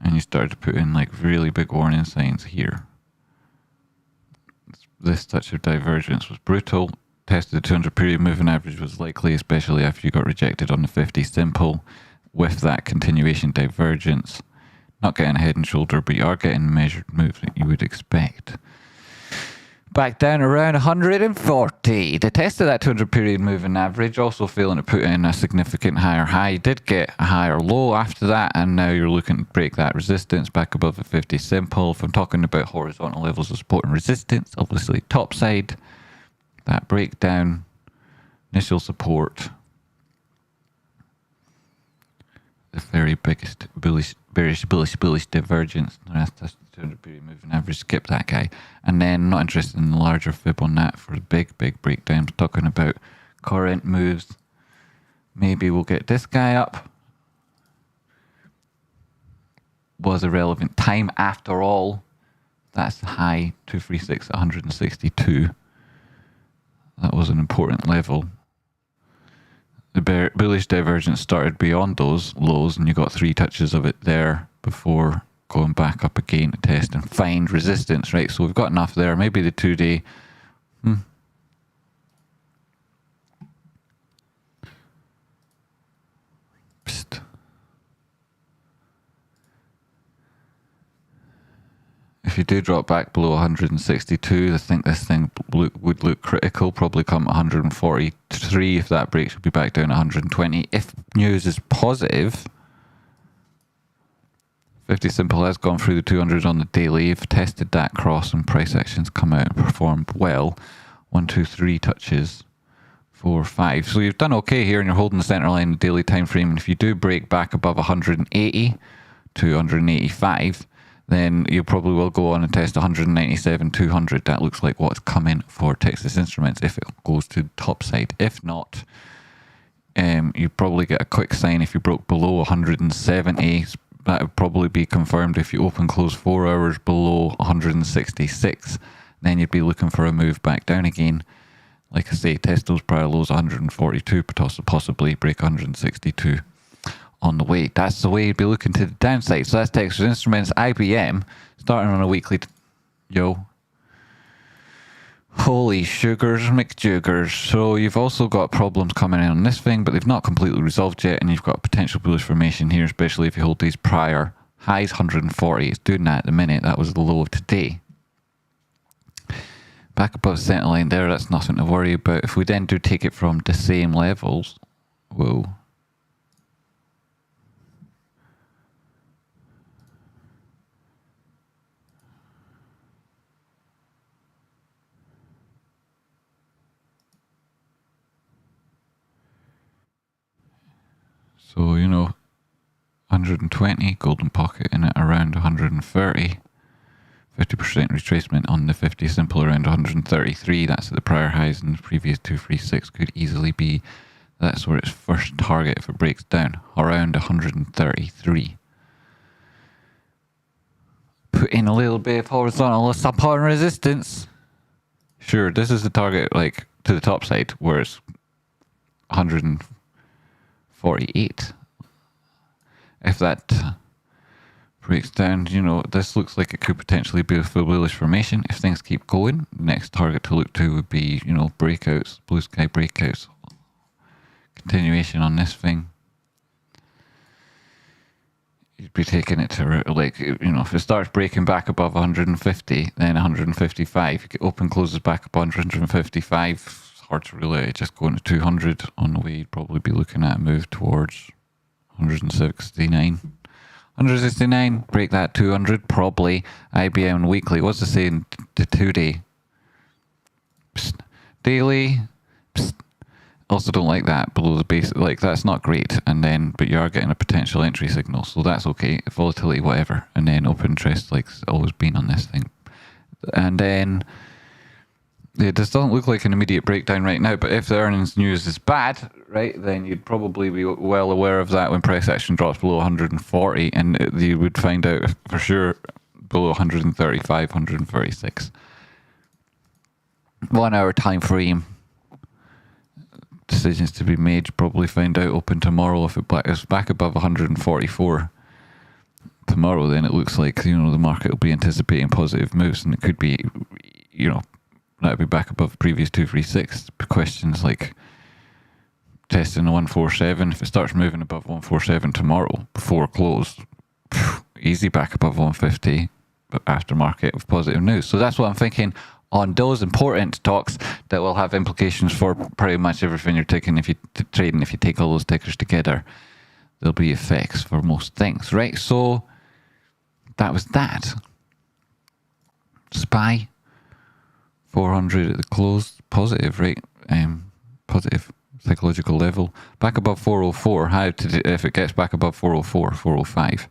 And you started to put in like really big warning signs here. This touch of divergence was brutal. Tested the 200 period moving average was likely, especially after you got rejected on the 50 simple. With that continuation divergence, not getting a head and shoulder, but you are getting measured moves that you would expect. Back down around 140. The test of that 200 period moving average, also failing to put in a significant higher high. You did get a higher low after that, and now you're looking to break that resistance back above the 50 simple. If I'm talking about horizontal levels of support and resistance, obviously top side, that breakdown, initial support, the very biggest bullish divergence. The rest is 200 period moving average. Skip that guy. And then not interested in the larger fib on that for the big breakdowns. Talking about current moves. Maybe we'll get this guy up. Was a relevant time after all. That's the high 236 at 162. That was an important level. The bullish divergence started beyond those lows, and you got 3 touches of it there before going back up again to test and find resistance, right? So we've got enough there. Maybe the 2-day. Psst. If you do drop back below 162, I think this thing would look critical. Probably come 143. If that breaks, we'll be back down 120. If news is positive, 50 simple has gone through the 200 on the daily. You've tested that cross, and price actions come out and performed well. 1, 2, 3 touches. 4, 5. So you've done okay here, and you're holding the center line in the daily time frame. And if you do break back above 180 to 185, then you probably will go on and test 197, 200. That looks like what's coming for Texas Instruments if it goes to the top side. If not, you probably get a quick sign if you broke below 170. That would probably be confirmed if you open close 4 hours below 166. Then you'd be looking for a move back down again. Like I say, test those prior lows 142, but possibly break 162. On the way. That's the way you'd be looking to the downside. So that's Texas Instruments, IBM, starting on a weekly. Holy sugars, McJugars. So you've also got problems coming in on this thing, but they've not completely resolved yet, and you've got potential bullish formation here, especially if you hold these prior highs. 140, it's doing that at the minute. That was the low of today. Back above center line there, that's nothing to worry about. If we then do take it from the same levels, whoa. So, 120, golden pocket in at around 130. 50% retracement on the 50 simple around 133. That's at the prior highs, and the previous 236 could easily be. That's where its first target if it breaks down, around 133. Put in a little bit of horizontal support and resistance. Sure, this is the target, like to the top side, where it's 148. If that breaks down, this looks like it could potentially be a full bullish formation. If things keep going, the next target to look to would be, breakouts, blue sky breakouts. Continuation on this thing. You'd be taking it to, if it starts breaking back above 150, then 155. You get open closes back above 155. It's hard to relate. Just going to 200 on the way, you'd probably be looking at a move towards 169. 169, break that 200, probably. IBM weekly, what's it saying? The 2-day. Psst. Daily. Psst. Also don't like that below the base, that's not great. And then, but you are getting a potential entry signal, so that's okay. Volatility, whatever. And then open interest, like it's always been on this thing. And then, this doesn't look like an immediate breakdown right now, but if the earnings news is bad, right, then you'd probably be well aware of that when price action drops below 140, and you would find out for sure below 135, 136. 1 hour time frame. Decisions to be made, probably find out open tomorrow. If it's back above 144 tomorrow, then it looks like, the market will be anticipating positive moves, and it could be, that'd be back above the previous 236. Questions like testing the 147. If it starts moving above 147 tomorrow before close, easy back above 150, but after market with positive news. So that's what I'm thinking on those important talks that will have implications for pretty much everything you're taking. If you trading, if you take all those tickers together, there'll be effects for most things, right? So that was that. SPY 400 at the close, positive, right? Positive psychological level. Back above 404. If it gets back above 404, 405,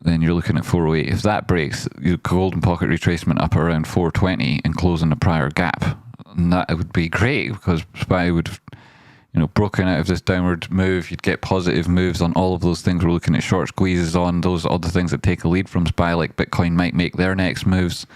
then you're looking at 408. If that breaks, your golden pocket retracement up around 420 and closing the prior gap. And that would be great, because SPY would, broken out of this downward move. You'd get positive moves on all of those things we're looking at short squeezes on. Those other things that take a lead from SPY, like Bitcoin might make their next moves.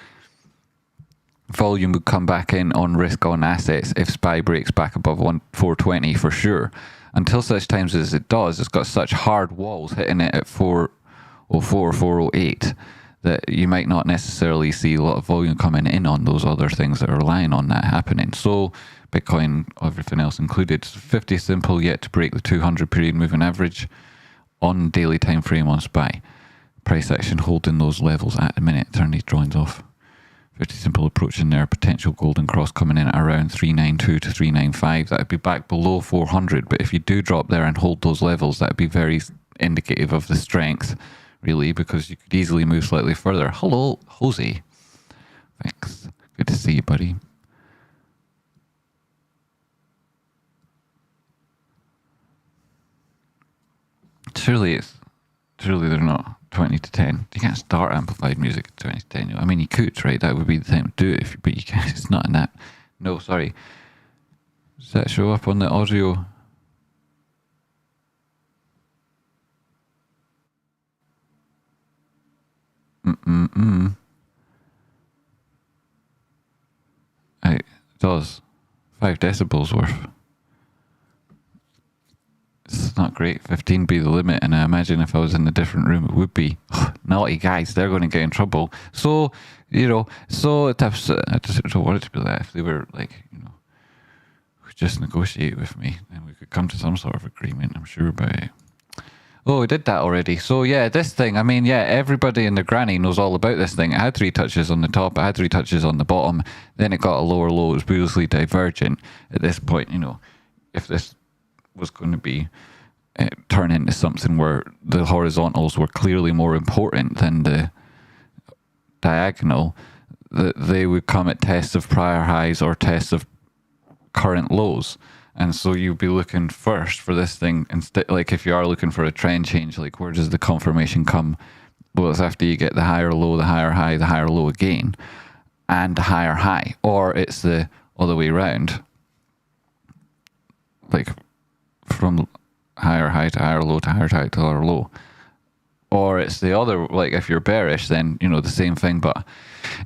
Volume would come back in on risk on assets if SPY breaks back above 420 for sure. Until such times as it does, it's got such hard walls hitting it at 404, 408 that you might not necessarily see a lot of volume coming in on those other things that are relying on that happening. So Bitcoin, everything else included, 50 simple yet to break the 200 period moving average on daily time frame on SPY. Price action holding those levels at the minute. Turn these drawings off. 50 simple approaching there, potential golden cross coming in at around 392 to 395. That would be back below 400, but if you do drop there and hold those levels, that would be very indicative of the strength, really, because you could easily move slightly further. Hello, Jose. Thanks. Good to see you, buddy. Surely they're not 20 to 10. You can't start amplified music at 20 to 10. I mean, you could, right? That would be the time to do it, but you can't. It's not in that. No, sorry. Does that show up on the audio? It does. 5 decibels worth. It's not great. 15 be the limit, and I imagine if I was in a different room, it would be. Naughty guys, they're going to get in trouble. So, I just don't want it to be that. If they were like, just negotiate with me, then we could come to some sort of agreement, I'm sure about it. Oh, we did that already. So yeah, this thing, everybody and their granny knows all about this thing. It had 3 touches on the top, it had 3 touches on the bottom, then it got a lower low. It was beautifully divergent. At this point, if this was going to be turn into something where the horizontals were clearly more important than the diagonal, they would come at tests of prior highs or tests of current lows. And so you'd be looking first for this thing instead. Like if you are looking for a trend change, like where does the confirmation come? Well, it's after you get the higher low, the higher high, the higher low again, and the higher high, or it's the other way around, like from higher high to higher low to higher high to higher low. Or it's the other, like if you're bearish, then, the same thing. But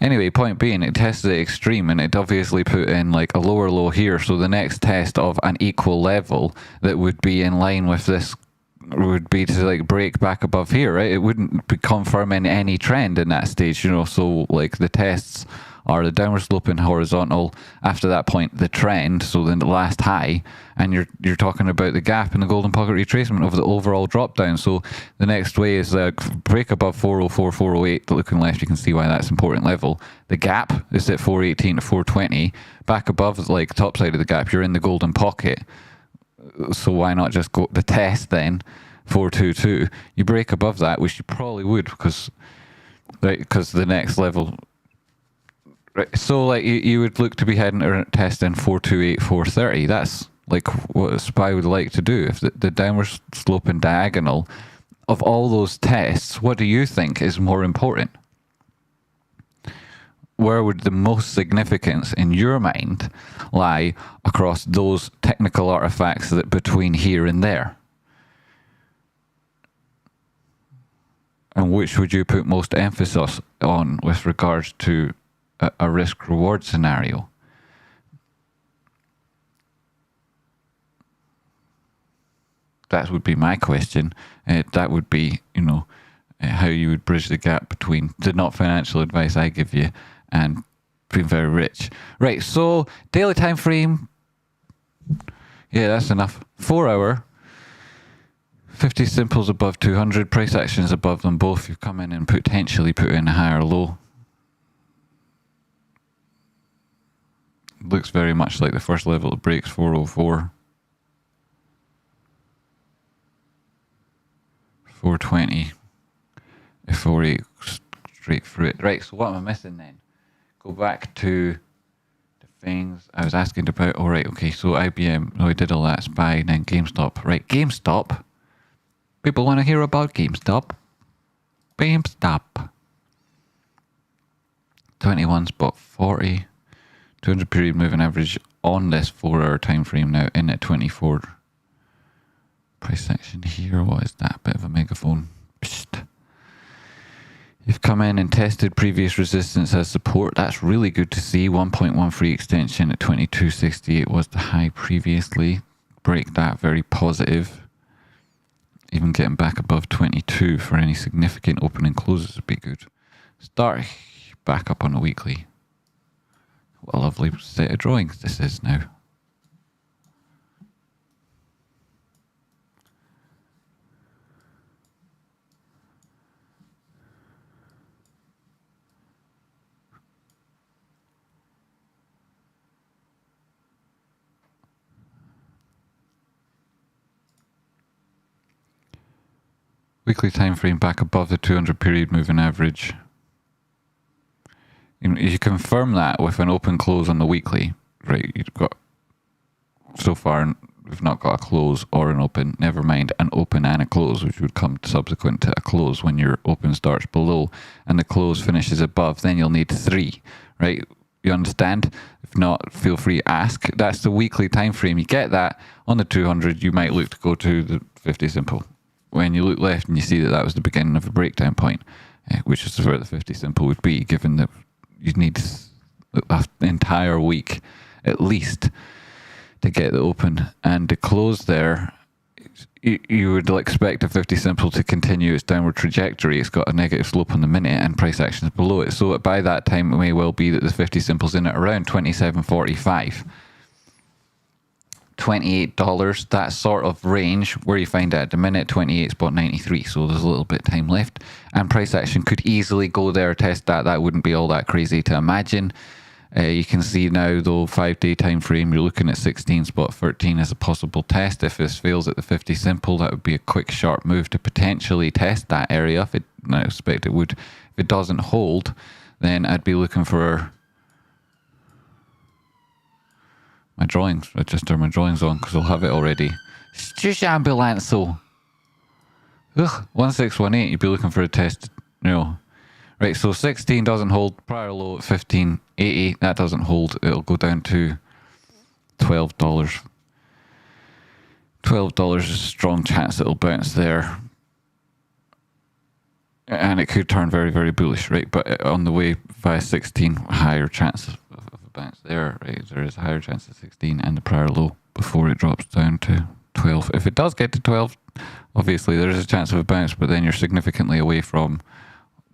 anyway, point being, it tested the extreme and it obviously put in like a lower low here. So the next test of an equal level that would be in line with this would be to like break back above here, right? It wouldn't be confirming any trend in that stage, So like the tests are the downward sloping horizontal, after that point the trend, so then the last high, and you're talking about the gap in the golden pocket retracement of the overall drop down. So the next way is break above 404, 408. Looking left, you can see why that's important level. The gap is at 418 to 420. Back above, like top side of the gap, you're in the golden pocket. So why not just go the test then, 422? You break above that, which you probably would, because the next level. Right, so like you would look to be heading to test in 428, 430. That's like what a SPY would like to do. If the downward slope and diagonal of all those tests, what do you think is more important? Where would the most significance in your mind lie across those technical artifacts that between here and there? And which would you put most emphasis on with regards to a risk-reward scenario? That would be my question. That would be, how you would bridge the gap between the not financial advice I give you and being very rich. Right, so daily time frame. Yeah, that's enough. 4 hour. 50 simples above 200. Price actions above them both. You've come in and potentially put in a higher low. Looks very much like the first level of breaks, 404. 420. 48 straight through it. Right, so what am I missing then? Go back to the things I was asking about. All right, okay, so IBM, no, I did all that, SPY, and then GameStop. Right, GameStop. People want to hear about GameStop. GameStop. 21 spot 40. 200 period moving average on this 4 hour time frame now in at 24. Price section here, what is that? Bit of a megaphone. Psst. You've come in and tested previous resistance as support. That's really good to see. 1.13 extension at 22.68 was the high previously. Break that, very positive. Even getting back above 22 for any significant opening closes would be good. Start back up on a weekly. What a lovely set of drawings this is now. Weekly time frame back above the 200 period moving average. You confirm that with an open close on the weekly, right? You've got, so far, we've not got a close or an open, never mind an open and a close, which would come subsequent to a close when your open starts below and the close finishes above, then you'll need 3, right? You understand? If not, feel free to ask. That's the weekly time frame. You get that on the 200, you might look to go to the 50 simple. When you look left and you see that that was the beginning of a breakdown point, which is where the 50 simple would be, given that you'd need an entire week at least to get the open and the close there. you would expect a 50 simple to continue its downward trajectory. It's got a negative slope on the minute and price action is below it. So by that time, it may well be that the 50 simple's in at around 27.45. $28, that sort of range where you find it at the minute, 28.93. So there's a little bit of time left. And price action could easily go there, test that. That wouldn't be all that crazy to imagine. You can see now, though, 5-day time frame, you're looking at 16.13 as a possible test. If this fails at the 50 simple, that would be a quick, sharp move to potentially test that area. If it, I expect it would. If it doesn't hold, then I'd be looking for my drawings. I just turn my drawings on because I'll have it already. It's just ambulance, so. 1618, you'd be looking for a test, Right, so 16 doesn't hold, prior low at 15.80, that doesn't hold, it'll go down to $12. $12 is a strong chance it'll bounce there. And it could turn very, very bullish, right? But on the way via 16, higher chance of a bounce there, right? There is a higher chance of 16 and the prior low before it drops down to 12. If it does get to 12, obviously there is a chance of a bounce, but then you're significantly away from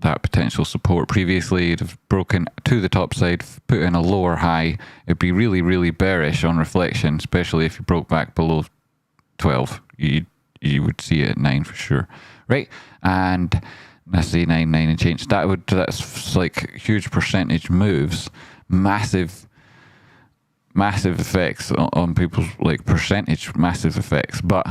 that potential support. Previously, you'd have broken to the top side, put in a lower high. It'd be really, really bearish on reflection, especially if you broke back below 12. You would see it at 9 for sure, right? And I say 9 and change. That's like huge percentage moves, massive effects on people's like percentage, massive effects, but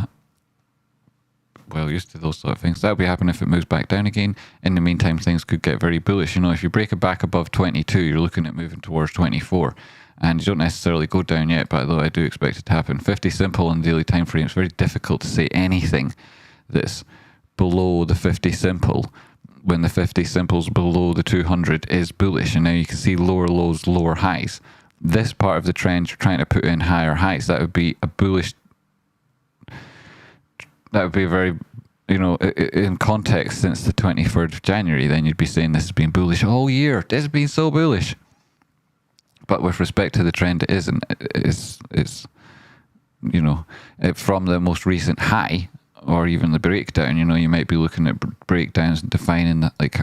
well used to those sort of things. That'll be happening if it moves back down again. In the meantime, things could get very bullish. If you break it back above 22, you're looking at moving towards 24. And you don't necessarily go down yet, but although I do expect it to happen. 50 simple on the daily time frame, it's very difficult to say anything that's below the 50 simple when the 50 simple's below the 200 is bullish. And now you can see lower lows, lower highs. This part of the trend, you're trying to put in higher highs. That would be a bullish. That would be very, in context since the 23rd of January, then you'd be saying this has been bullish all year. This has been so bullish. But with respect to the trend, it isn't. It's from the most recent high or even the breakdown, you might be looking at breakdowns and defining that, like,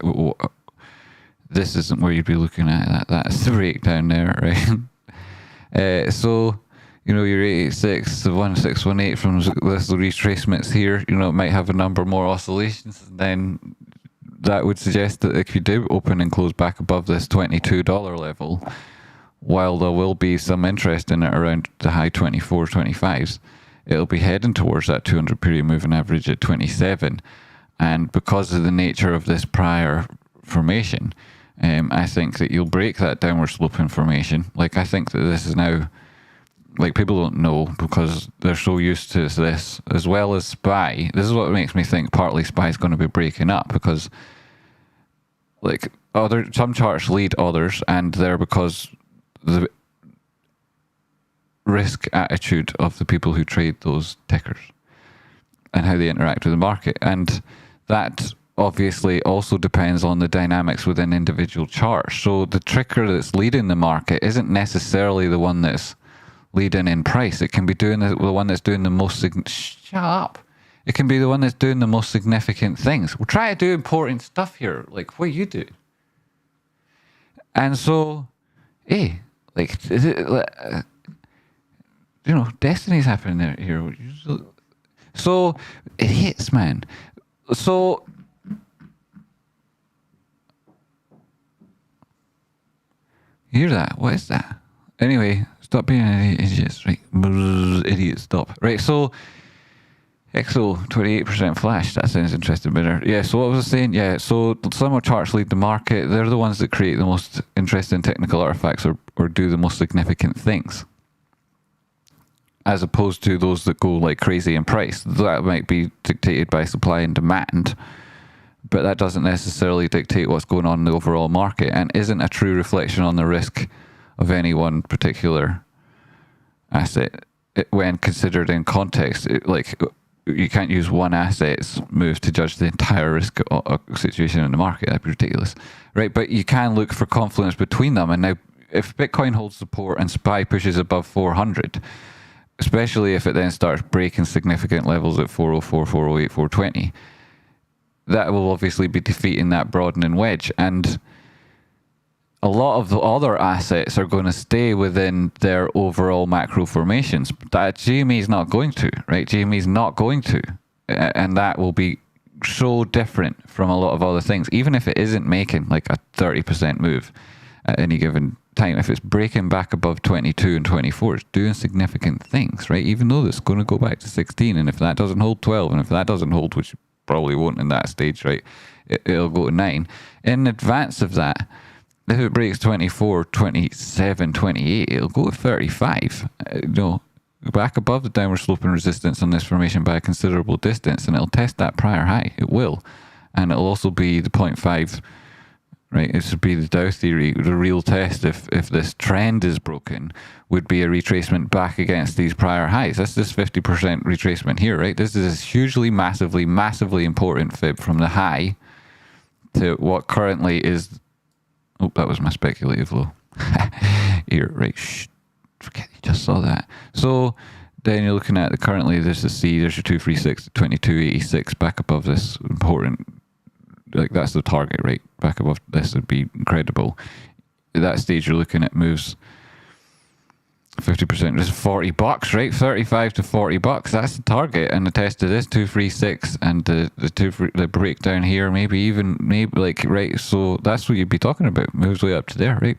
this isn't where you'd be looking at. That's the breakdown there, right? So, your 886, the 1618 from this retracements here, it might have a number more oscillations. And then that would suggest that if you do open and close back above this $22 level, while there will be some interest in it around the high 24, 25s, it'll be heading towards that 200 period moving average at 27. And because of the nature of this prior formation, I think that you'll break that downward sloping formation. Like, I think that this is now, like, people don't know because they're so used to this, as well as SPY. This is what makes me think partly SPY is going to be breaking up, because like some charts lead others, and they're because the risk attitude of the people who trade those tickers and how they interact with the market. And that obviously also depends on the dynamics within individual charts. So the ticker that's leading the market isn't necessarily the one that's leading in price. It can be doing the one that's doing the most shut up. It can be the one that's doing the most significant things. We'll try to do important stuff here, like what you do. And so, destiny's happening here. So it hits, man. So you hear that? What is that? Anyway, stop being an idiot, right? Idiot, stop. Right, so XO, 28% flash. That sounds interesting, better. Yeah, so what was I saying? Yeah, so some of charts lead the market. They're the ones that create the most interesting technical artifacts or do the most significant things, as opposed to those that go like crazy in price. That might be dictated by supply and demand, but that doesn't necessarily dictate what's going on in the overall market and isn't a true reflection on the risk of any one particular asset when considered in context. You can't use one asset's move to judge the entire risk situation in the market. That'd be ridiculous, right? But you can look for confluence between them. And now, if Bitcoin holds support and SPY pushes above 400, especially if it then starts breaking significant levels at 404, 408, 420. That will obviously be defeating that broadening wedge. And a lot of the other assets are going to stay within their overall macro formations. That JME is not going to, right? JME is not going to. And that will be so different from a lot of other things. Even if it isn't making like a 30% move at any given time, if it's breaking back above 22 and 24, it's doing significant things, right? Even though it's going to go back to 16. And if that doesn't hold, 12. And if that doesn't hold, which probably won't in that stage, right? It'll go to 9. In advance of that, if it breaks 24, 27, 28, it'll go to 35. Back above the downward sloping resistance on this formation by a considerable distance, and it'll test that prior high. It will. And it'll also be the 0.5, right? It should be the Dow theory. The real test, if this trend is broken, would be a retracement back against these prior highs. That's this 50% retracement here, right? This is a hugely, massively, massively important fib from the high to what currently is... Oh, that was my speculative low. Here, right. Shh. Forget you just saw that. So then you're looking at currently there's the C, there's your 236, 2286 back above this important, like that's the target, right? Back above this would be incredible. At that stage you're looking at moves 50%, just $40, right? 35 to $40. That's the target. And the test of this 236 and the breakdown here, maybe like, right? So that's what you'd be talking about. Moves way up to there, right?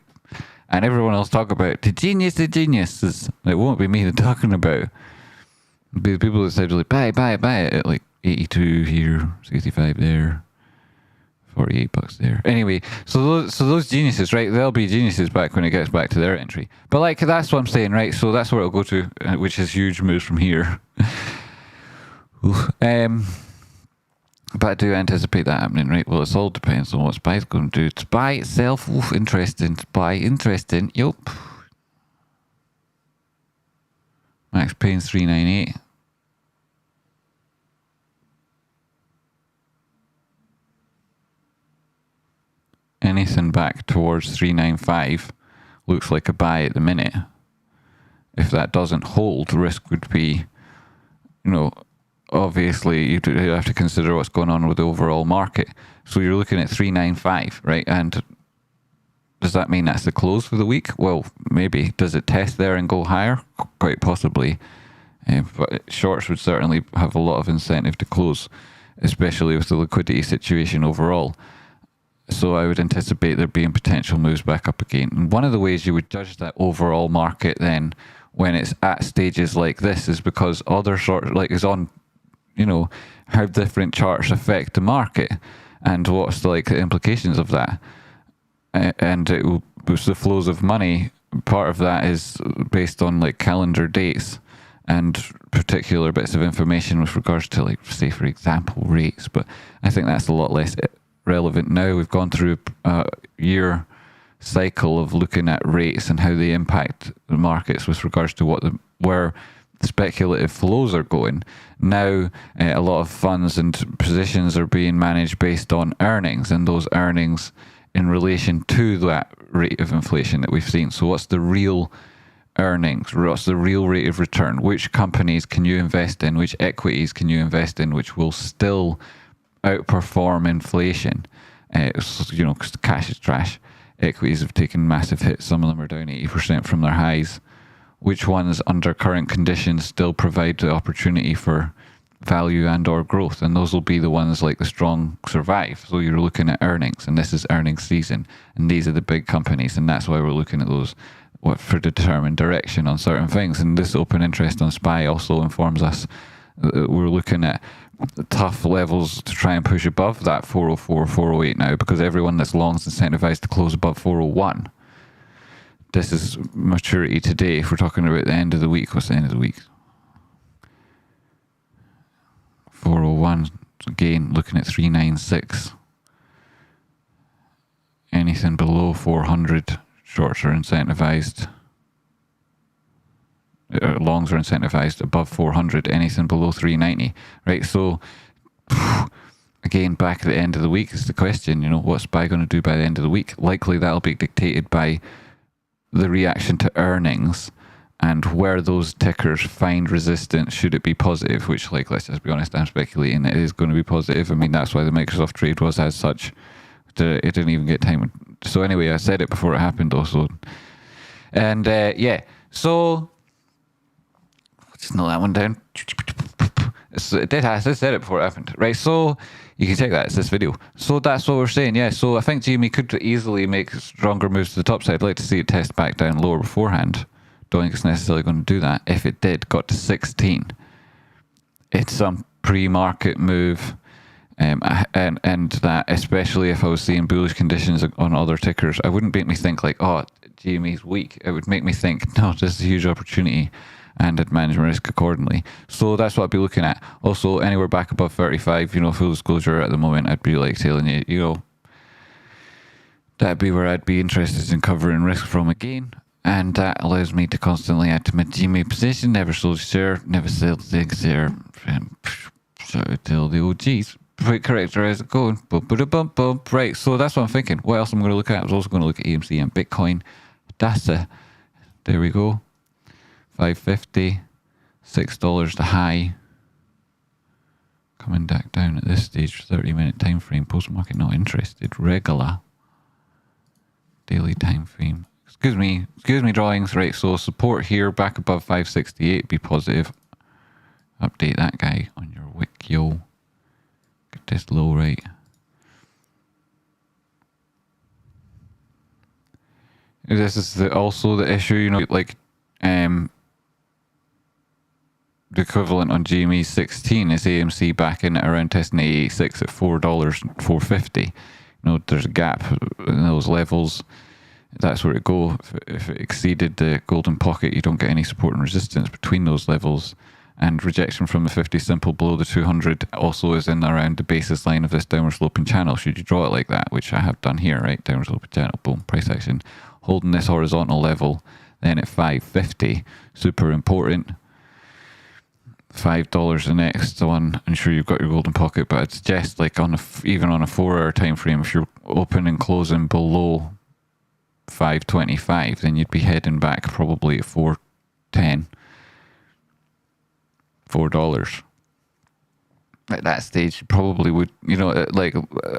And everyone else talk about the geniuses. It won't be me they're talking about. It'll be the people that said, like, buy it at like 82 here, 65 there, $48 there. Anyway, so those geniuses, right? They'll be geniuses back when it gets back to their entry. But like that's what I'm saying, right? So that's where it'll go to, which is huge moves from here. But I do anticipate that happening, right? Well, it all depends on what SPY's going to do. SPY itself, interesting. SPY, interesting. Yup. Max Payne's 398. Anything back towards 395 looks like a buy at the minute. If that doesn't hold, the risk would be, obviously you have to consider what's going on with the overall market. So you're looking at 395, right? And does that mean that's the close for the week? Well, maybe. Does it test there and go higher? Quite possibly. But shorts would certainly have a lot of incentive to close, especially with the liquidity situation overall. So I would anticipate there being potential moves back up again. And one of the ways you would judge that overall market then when it's at stages like this is because other sort like is on, how different charts affect the market and what's the implications of that. And it will boost the flows of money. Part of that is based on calendar dates and particular bits of information with regards to say for example rates. But I think that's a lot less relevant now. We've gone through a year cycle of looking at rates and how they impact the markets with regards to where speculative flows are going. Now a lot of funds and positions are being managed based on earnings, and those earnings in relation to that rate of inflation that we've seen. So what's the real earnings? What's the real rate of return? Which companies can you invest in? Which equities can you invest in which will still outperform inflation? Because cash is trash. Equities have taken massive hits. Some of them are down 80% from their highs. Which ones under current conditions still provide the opportunity for value and or growth? And those will be the ones like the strong survive. So you're looking at earnings, and this is earnings season, and these are the big companies, and that's why we're looking at those for determined direction on certain things. And this open interest on SPY also informs us that we're looking at tough levels to try and push above that 404, 408 now, because everyone that's long is incentivized to close above 401. This is maturity today. If we're talking about the end of the week, what's the end of the week? 401. Again, looking at 396. Anything below 400, shorts are incentivized. Longs are incentivized above 400. Anything below 390. Right, so again, back at the end of the week is the question, what's SPY going to do by the end of the week? Likely that'll be dictated by the reaction to earnings and where those tickers find resistance, should it be positive, which, like, let's just be honest, I'm speculating it is going to be positive. I mean, that's why the Microsoft trade was as such. It didn't even get time. So anyway, I said it before it happened also. And yeah, so just note that one down. It did. I said it before it happened. Right, so you can check that. It's this video. So that's what we're saying. Yeah, so I think GME could easily make stronger moves to the top side. I'd like to see it test back down lower beforehand. Don't think it's necessarily going to do that. If it did, got to 16, it's some pre-market move. And that, especially if I was seeing bullish conditions on other tickers, it wouldn't make me think like, oh, GME's weak. It would make me think, no, this is a huge opportunity, and I'd manage my risk accordingly. So that's what I'd be looking at. Also, anywhere back above 35, full disclosure at the moment, I'd be like telling you, that'd be where I'd be interested in covering risk from again. And that allows me to constantly add to my GME position. Never sold share, never sold the share. So tell the OGs. Characterize it going. Bump. Right, so that's what I'm thinking. What else I'm going to look at? I was also going to look at AMC and Bitcoin. There we go. $5.50, $6 the high. Coming back down at this stage, 30-minute time frame. Post market not interested. Regular daily time frame. Excuse me, drawings. Right, so support here back above 568. Be positive. Update that guy on your wick, yo. Get this low right. This is also the issue, like the equivalent on GME 16 is AMC back in at around testing 886 at $4, $4.50. There's a gap in those levels. That's where it go. If it exceeded the golden pocket, you don't get any support and resistance between those levels. And rejection from the 50 simple below the 200 also is in around the basis line of this downward sloping channel. Should you draw it like that, which I have done here, right? Downward sloping channel, boom, price action. Holding this horizontal level, then at 550, super important. $5 the next one. I'm sure you've got your golden pocket, but I'd suggest like even on a 4-hour time frame, if you're open and closing below 525, then you'd be heading back probably at 410. $4 at that stage. You probably would, like,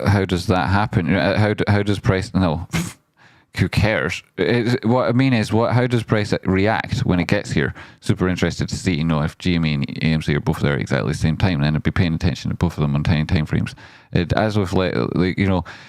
how does that happen? How does price? No, who cares? What I mean is, how does price react when it gets here? Super interested to see, if GME and AMC are both there at exactly the same time, then I'd be paying attention to both of them on tiny time frames. As with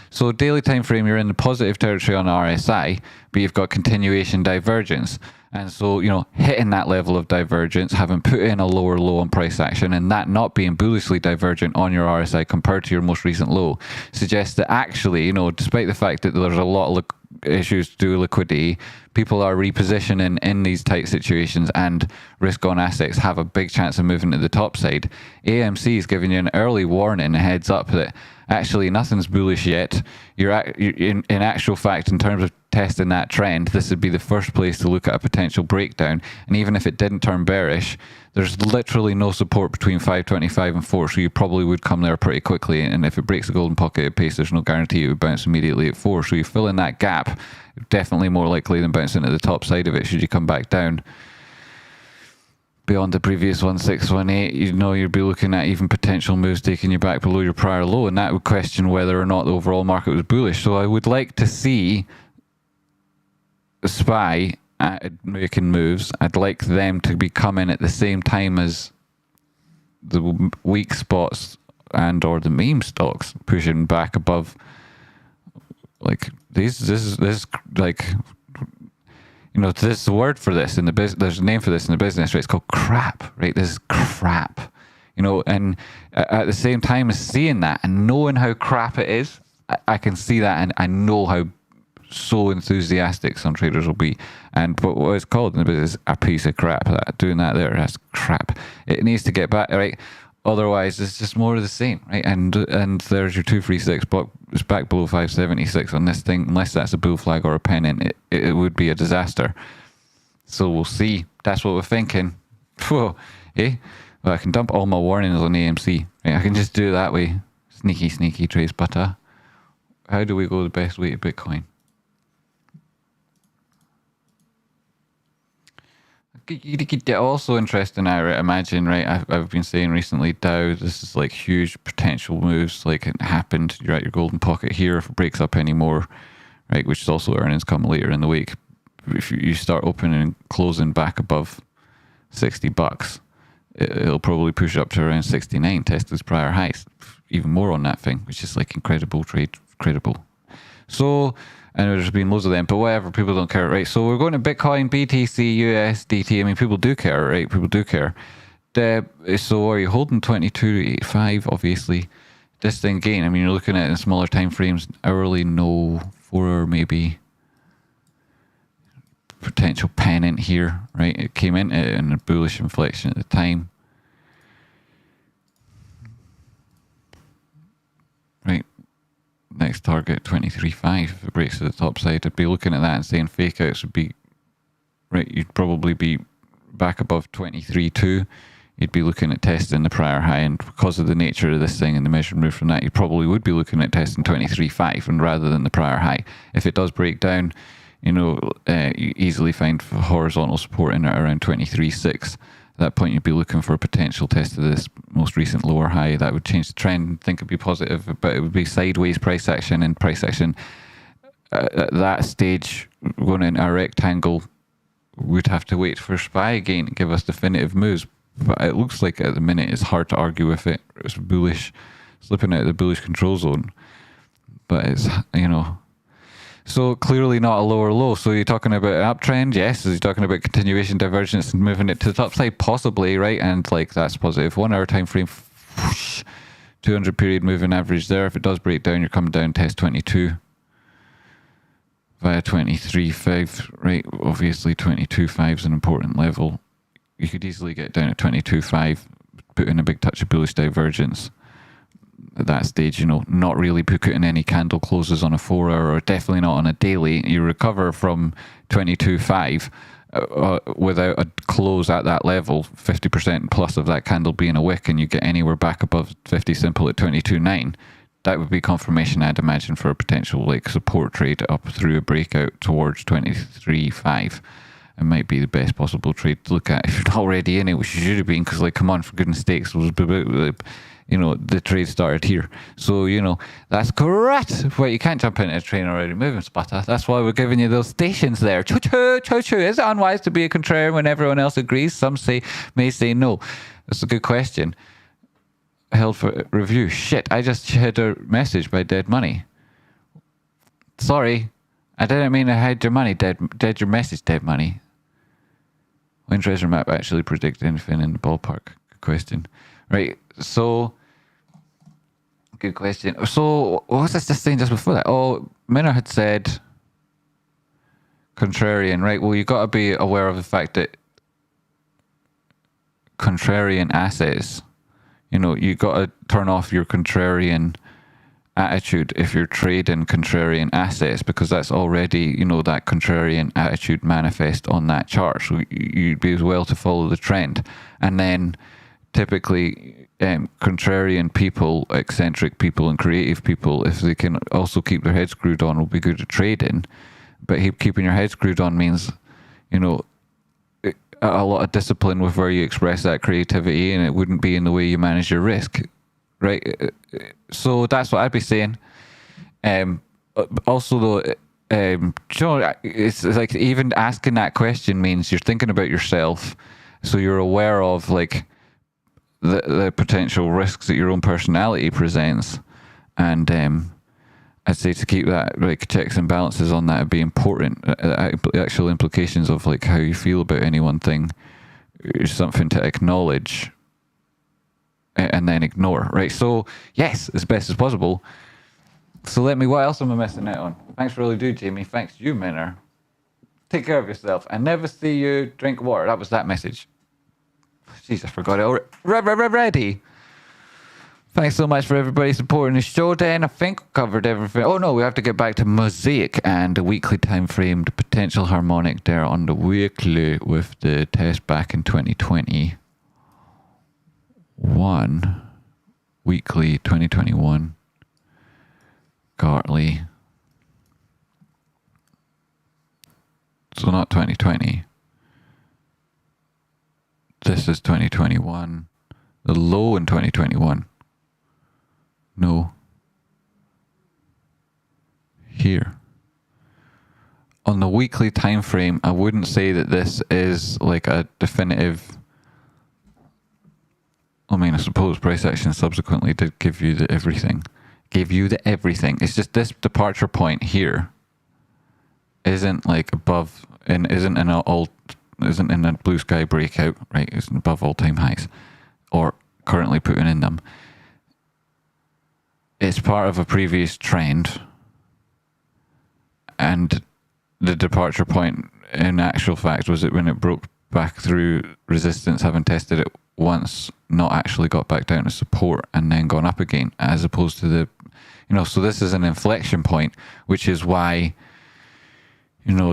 so daily time frame, you're in the positive territory on RSI, but you've got continuation divergence. And so, hitting that level of divergence, having put in a lower low on price action, and that not being bullishly divergent on your RSI compared to your most recent low, suggests that actually, despite the fact that there's a lot of issues to do with liquidity, people are repositioning in these tight situations, and risk on assets have a big chance of moving to the top side. AMC is giving you an early warning, a heads up that actually nothing's bullish yet. You're in actual fact, in terms of testing that trend, this would be the first place to look at a potential breakdown. And even if it didn't turn bearish, there's literally no support between 525 and 4, so you probably would come there pretty quickly. And if it breaks the golden pocket at pace, there's no guarantee it would bounce immediately at 4. So you fill in that gap, definitely more likely than bouncing at the top side of it should you come back down beyond the previous 1618. You'd be looking at even potential moves taking you back below your prior low, and that would question whether or not the overall market was bullish. So I would like to see SPY making moves. I'd like them to be coming at the same time as the weak spots and or the meme stocks pushing back above, like this is like, this is the word for this in the business. There's a name for this in the business, right? It's called crap, right? This is crap, and at the same time as seeing that and knowing how crap it is, I can see that, and I know how so enthusiastic some traders will be. But what it's called in the business is a piece of crap. Doing that there, that's crap. It needs to get back, right? Otherwise, it's just more of the same, right? And there's your 236 block. It's back below 576 on this thing. Unless that's a bull flag or a pennant, it would be a disaster. So we'll see. That's what we're thinking. Whoa, eh? Well, I can dump all my warnings on AMC. Right? I can just do it that way. Sneaky Tradespotting. How do we go the best way to Bitcoin? Also interesting, I imagine, right? I've been saying recently, Dow, this is like huge potential moves. Like it happened, you're at your golden pocket here. If it breaks up anymore, right, which is also earnings come later in the week. If you start opening and closing back above $60, it'll probably push up to around 69, Tesla's prior highs. Even more on that thing, which is like incredible trade, incredible. So, I know there's been loads of them, but whatever, people don't care, right? So we're going to Bitcoin, BTC, USDT. I mean, people do care, right? People do care. So are you holding 22.85? Obviously, this thing again, I mean, you're looking at it in smaller time frames, hourly, no, 4 hour maybe. Potential pennant here, right? It came into it in a bullish inflection at the time. Right, next target 23.5. If it breaks to the top side, I'd be looking at that and saying fake outs would be right. You'd probably be back above 23.2. You'd be looking at testing the prior high, and because of the nature of this thing and the measured move from that, you probably would be looking at testing 23.5 and rather than the prior high. If it does break down, you easily find horizontal support in at around 23.6. At that point, you'd be looking for a potential test of this most recent lower high. That would change the trend. I think it'd be positive, but it would be sideways price action, and price action at that stage, going in a rectangle, would have to wait for SPY again to give us definitive moves. But it looks like at the minute it's hard to argue with it. It's bullish, slipping out of the bullish control zone. But it's, so clearly not a lower low. So you're talking about an uptrend, yes. You're talking about continuation divergence and moving it to the top side, possibly, right? And like that's positive. 1 hour time frame, whoosh, 200 period moving average there. If it does break down, you're coming down test 22 via 23.5, right? Obviously 22.5 is an important level. You could easily get down at 22.5, put in a big touch of bullish divergence. At that stage, not really putting any candle closes on a 4 hour, or definitely not on a daily. You recover from 22.5 without a close at that level, 50% plus of that candle being a wick, and you get anywhere back above 50 simple at 22.9. That would be confirmation, I'd imagine, for a potential like support trade up through a breakout towards 23.5. It might be the best possible trade to look at if you're not already in it, which you should have been, because come on, for goodness sakes, the trade started here. So, that's correct. Well, you can't jump into a train already moving, Sputter. That's why we're giving you those stations there. Choo-choo, choo-choo. Is it unwise to be a contrarian when everyone else agrees? Some may say no. That's a good question. Held for review. Shit, I just had a message by Dead Money. Sorry. I didn't mean to hide your money, dead your message, Dead Money. When Treasure Map actually predict anything in the ballpark? Good question. Right, so... Good question. So, what was I just saying just before that? Oh, Minner had said contrarian, right? Well, you got to be aware of the fact that contrarian assets, you got to turn off your contrarian attitude if you're trading contrarian assets, because that's already, that contrarian attitude manifest on that chart. So you'd be as well to follow the trend. And then typically contrarian people, eccentric people and creative people, if they can also keep their head screwed on, will be good at trading. But keeping your head screwed on means, a lot of discipline with where you express that creativity, and it wouldn't be in the way you manage your risk, right? So that's what I'd be saying. Also though, it's like even asking that question means you're thinking about yourself, so you're aware of like the potential risks that your own personality presents, and I'd say to keep that like checks and balances on that would be important. The actual implications of like how you feel about any one thing is something to acknowledge and then ignore, right? So yes, as best as possible. So what else am I missing out on? Thanks really do, Jamie. Thanks you, Minner. Take care of yourself and never see you drink water. That was that message. Jeez, I forgot it already. Ready. Thanks so much for everybody supporting the show, Dan. I think we covered everything. Oh no, we have to get back to Mosaic and the weekly time frame, the potential harmonic there on the weekly with the test back in 2021. Weekly 2021. Gartley. So not 2020. This is 2021. The low in 2021. No. Here. On the weekly time frame, I wouldn't say that this is like a definitive. I mean, I suppose price action subsequently did give you the everything. Gave you the everything. It's just this departure point here isn't like above and isn't in a blue sky breakout, right? Isn't above all time highs or currently putting in them. It's part of a previous trend, and the departure point in actual fact was it when it broke back through resistance, having tested it once, not actually got back down to support and then gone up again, as opposed to the, so this is an inflection point, which is why,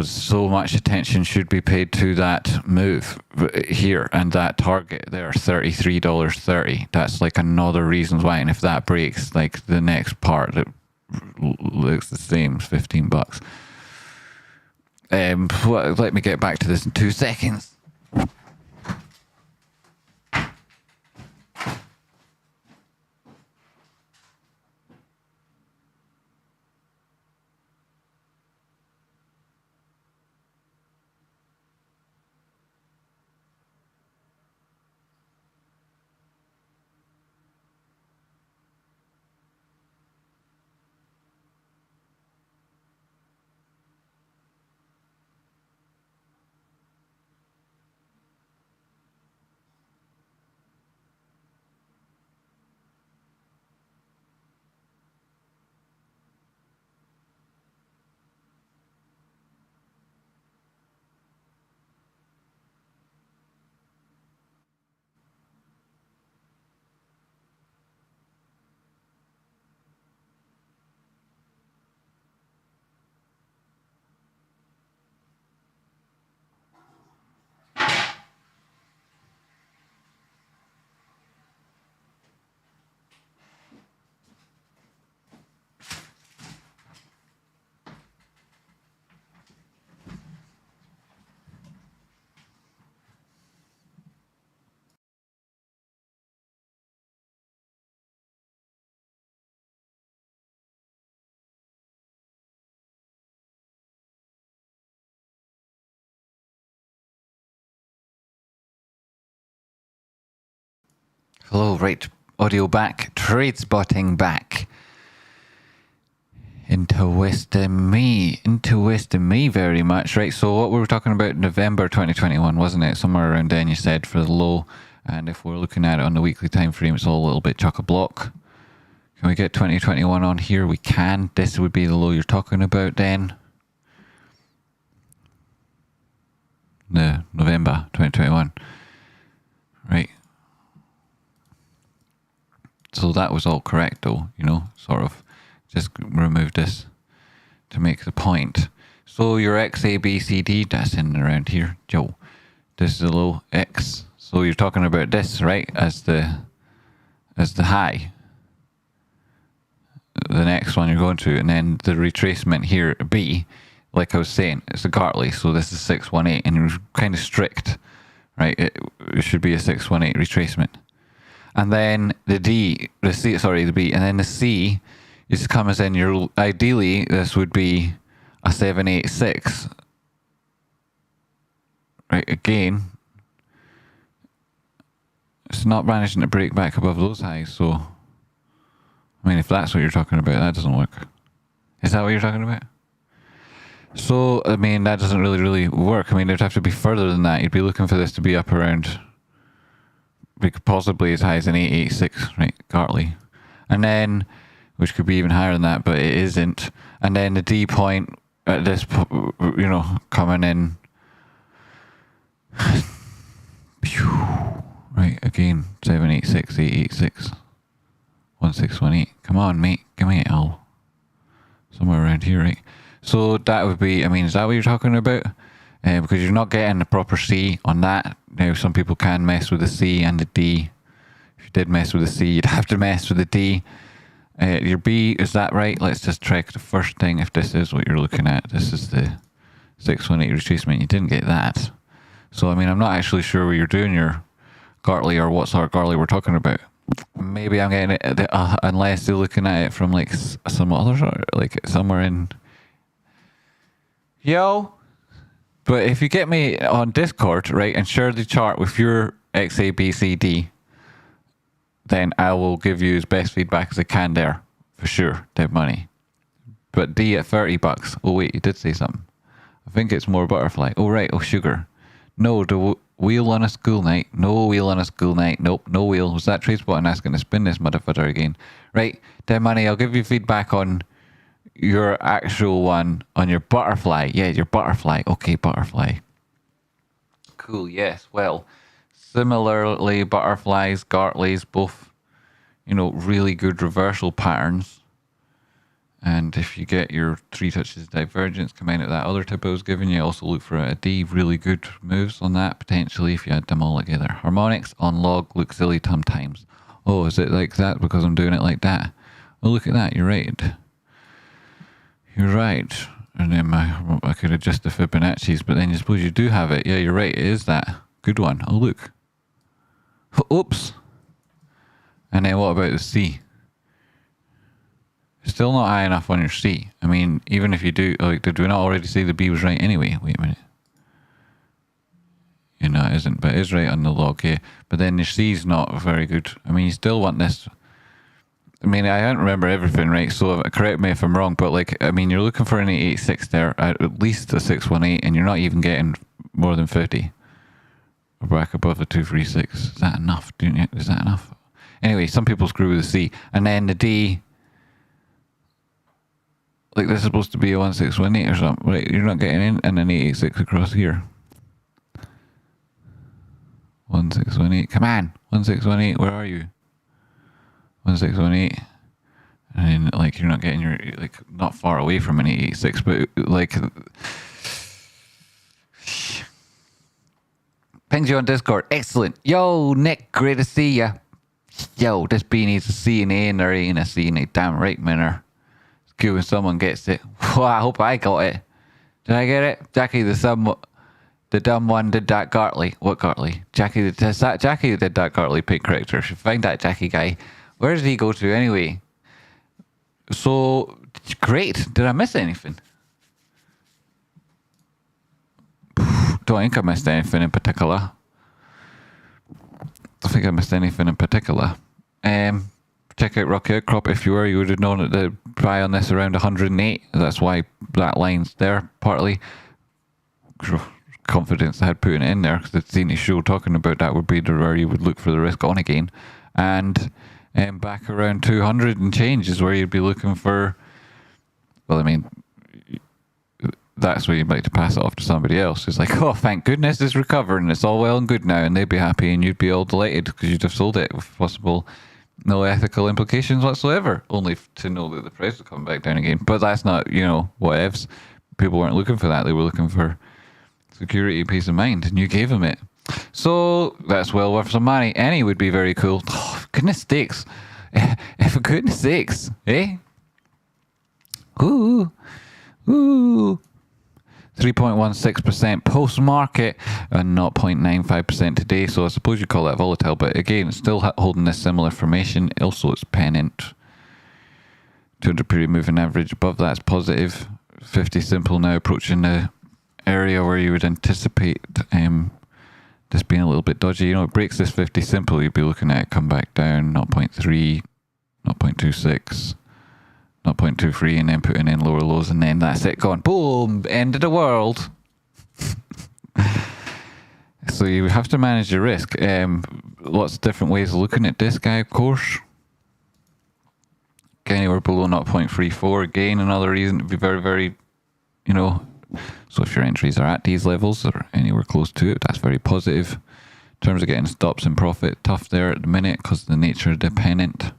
so much attention should be paid to that move here and that target there, $33.30. That's like another reason why. And if that breaks, like the next part that looks the same, $15. Let me get back to this in 2 seconds. Hello, right, audio back, Tradespotting back. Interesting me very much, right? So what we were talking about, November 2021, wasn't it? Somewhere around then you said for the low, and if we're looking at it on the weekly time frame, it's all a little bit chock-a-block. Can we get 2021 on here? We can. This would be the low you're talking about then. No, November 2021, right? So that was all correct though, sort of just remove this to make the point. So your X, A, B, C, D, that's in around here, Joe. This is the low X. So you're talking about this, right, as the high. The next one you're going to, and then the retracement here, B, like I was saying, it's a Gartley, so this is 618, and you're kind of strict, right? It should be a 618 retracement. And then the B, and then the C is comes in your, ideally, this would be a 786. Right, again, it's not managing to break back above those highs, so, I mean, if that's what you're talking about, that doesn't work. Is that what you're talking about? So, I mean, that doesn't really work. I mean, it'd have to be further than that. You'd be looking for this to be up around, possibly as high as an 886, right, Gartley. And then, which could be even higher than that, but it isn't. And then the D point at this, coming in. Right, again, 786, 886, 1618. Come on, mate, give me it all. Somewhere around here, right? So that would be, I mean, is that what you're talking about? Because you're not getting the proper C on that. Now, some people can mess with the C and the D. If you did mess with the C, you'd have to mess with the D. Your B, is that right? Let's just check the first thing if this is what you're looking at. This is the 618 retracement. You didn't get that. So, I mean, I'm not actually sure where you're doing your Gartley or what sort of Gartley we're talking about. Maybe I'm getting it, unless they're looking at it from like some other sort, like somewhere in. Yo! But if you get me on Discord, right, and share the chart with your XABCD, then I will give you as best feedback as I can there. For sure. Dead money. But D at $30. Oh wait, you did say something. I think it's more butterfly. Oh right, oh sugar. No, the wheel on a school night. No wheel on a school night. Nope, no wheel. Was that Tradespotting asking to spin this motherfucker again? Right, dead money, I'll give you feedback on your actual one, on your butterfly. Yeah, your butterfly. Okay, butterfly. Cool, yes. Well, similarly, butterflies, Gartleys, both, you know, really good reversal patterns. And if you get your 3 touches divergence come out of that other tip I was giving you, also look for a D. Really good moves on that, potentially, if you add them all together. Harmonics on log look silly sometimes. Oh, is it like that because I'm doing it like that? Oh, look at that. You're right. You're right. And then I could adjust the Fibonacci's, but then you suppose you do have it. Yeah, you're right. It is that. Good one. Oh, look. Oops. And then what about the C? Still not high enough on your C. I mean, even if you do, like, did we not already say the B was right anyway? Wait a minute. You know, it isn't, but it is right on the log, yeah. But then your C's not very good. I mean, you still want this. I mean, I don't remember everything, right? So correct me if I'm wrong, but like, I mean, you're looking for an 886 there, at least a 618, and you're not even getting more than 50. Or back above the 236. Is that enough? Is that enough? Anyway, some people screw with the C. And then the D, like this is supposed to be a 1618 or something, right? You're not getting in and an 886 across here. 1618. Come on, 1618. Where are you? 1618. And then, like, you're not getting your, like, not far away from an 886, but like, pings you on Discord. Excellent. Yo, Nick, great to see ya. Yo, this B needs a C and A, and there ain't a C and A. Damn right, manner. Cool when someone gets it. Well, I hope I got it. Did I get it? Jackie the dumb one did that Gartley. What Gartley? Jackie did that Gartley pick corrector. Should find that Jackie guy. Where did he go to anyway? So great. Did I miss anything? Don't think I missed anything in particular. Don't think I missed anything in particular. Check out Rocky Outcrop. If you were, you would have known that the buy on this around 108. That's why that line's there, partly. Confidence I had putting it in there, because I'd seen a show talking about that would be where you would look for the risk on again. And back around 200 and change is where you'd be looking for, well, I mean, that's where you'd like to pass it off to somebody else. It's like, oh, thank goodness it's recovering. It's all well and good now. And they'd be happy and you'd be all delighted because you'd have sold it with possible no ethical implications whatsoever, only to know that the price will come back down again. But that's not, you know, whatevs. People weren't looking for that. They were looking for security, peace of mind, and you gave them it. So that's well worth some money. Any would be very cool. Oh, for goodness sakes. For goodness sakes. Eh? Ooh. Ooh. 3.16% post-market and 0.95% today. So I suppose you call that volatile, but again, it's still holding this similar formation. Also, it's pennant. 200 period moving average above that's positive. 50 simple now approaching the area where you would anticipate this being a little bit dodgy. You know, it breaks this 50 simple, you'd be looking at it come back down 0.3, 0.26. 0.23 and then putting in lower lows, and then that's it, gone. Boom! End of the world. So you have to manage your risk. Lots of different ways of looking at this guy, of course. Anywhere below 0.34, again, another reason to be very, very, you know, so if your entries are at these levels or anywhere close to it, that's very positive. In terms of getting stops and profit, tough there at the minute because of the nature of dependent.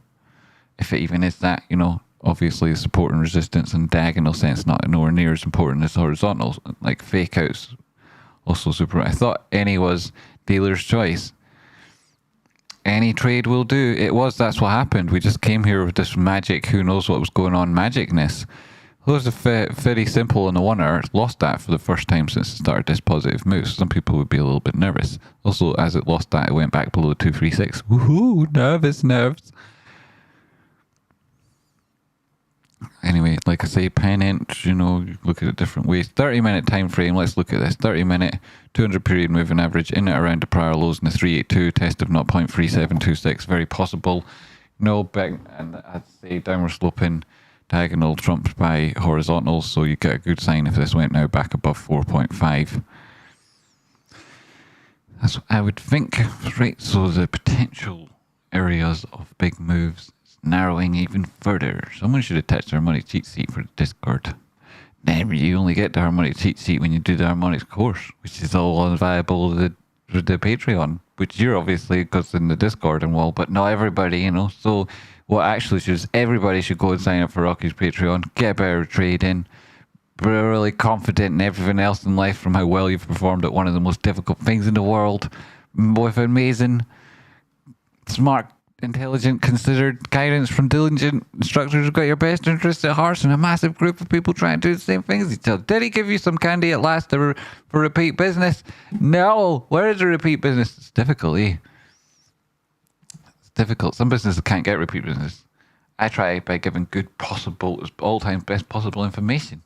If it even is that, you know, obviously the support and resistance in diagonal sense not nowhere near as important as horizontal, like fake outs. Also super. I thought any was dealer's choice. Any trade will do. It was. That's what happened. We just came here with this magic, who knows what was going on, magicness. Those are very simple in the 1 hour. It's lost that for the first time since it started this positive move. Some people would be a little bit nervous. Also, as it lost that, it went back below 236. Woohoo! Nerves. Anyway, like I say, pennant, you look at it different ways. 30-minute time frame, let's look at this. 30-minute, 200 period moving average, in it around the prior lows in the 382, test of 0.3726, very possible. No big, and I'd say downward sloping diagonal trumped by horizontal, so you get a good sign if this went now back above 4.5. That's what I would think. Right, so the potential areas of big moves narrowing even further. Someone should attach the harmonic cheat sheet for the Discord. Then you only get the harmonic cheat sheet when you do the harmonics course, which is all available to the Patreon, which you're obviously, because in the Discord and all, but not everybody, So what actually should, everybody should go and sign up for Rocky's Patreon, get better trading, be really confident in everything else in life from how well you've performed at one of the most difficult things in the world, with amazing, smart, intelligent, considered guidance from diligent instructors who've got your best interests at heart, and a massive group of people trying to do the same thing as each other. Did he give you some candy at last for repeat business? No. Where is the repeat business? It's difficult, eh? It's difficult. Some businesses can't get repeat business. I try by giving good possible, all times best possible information.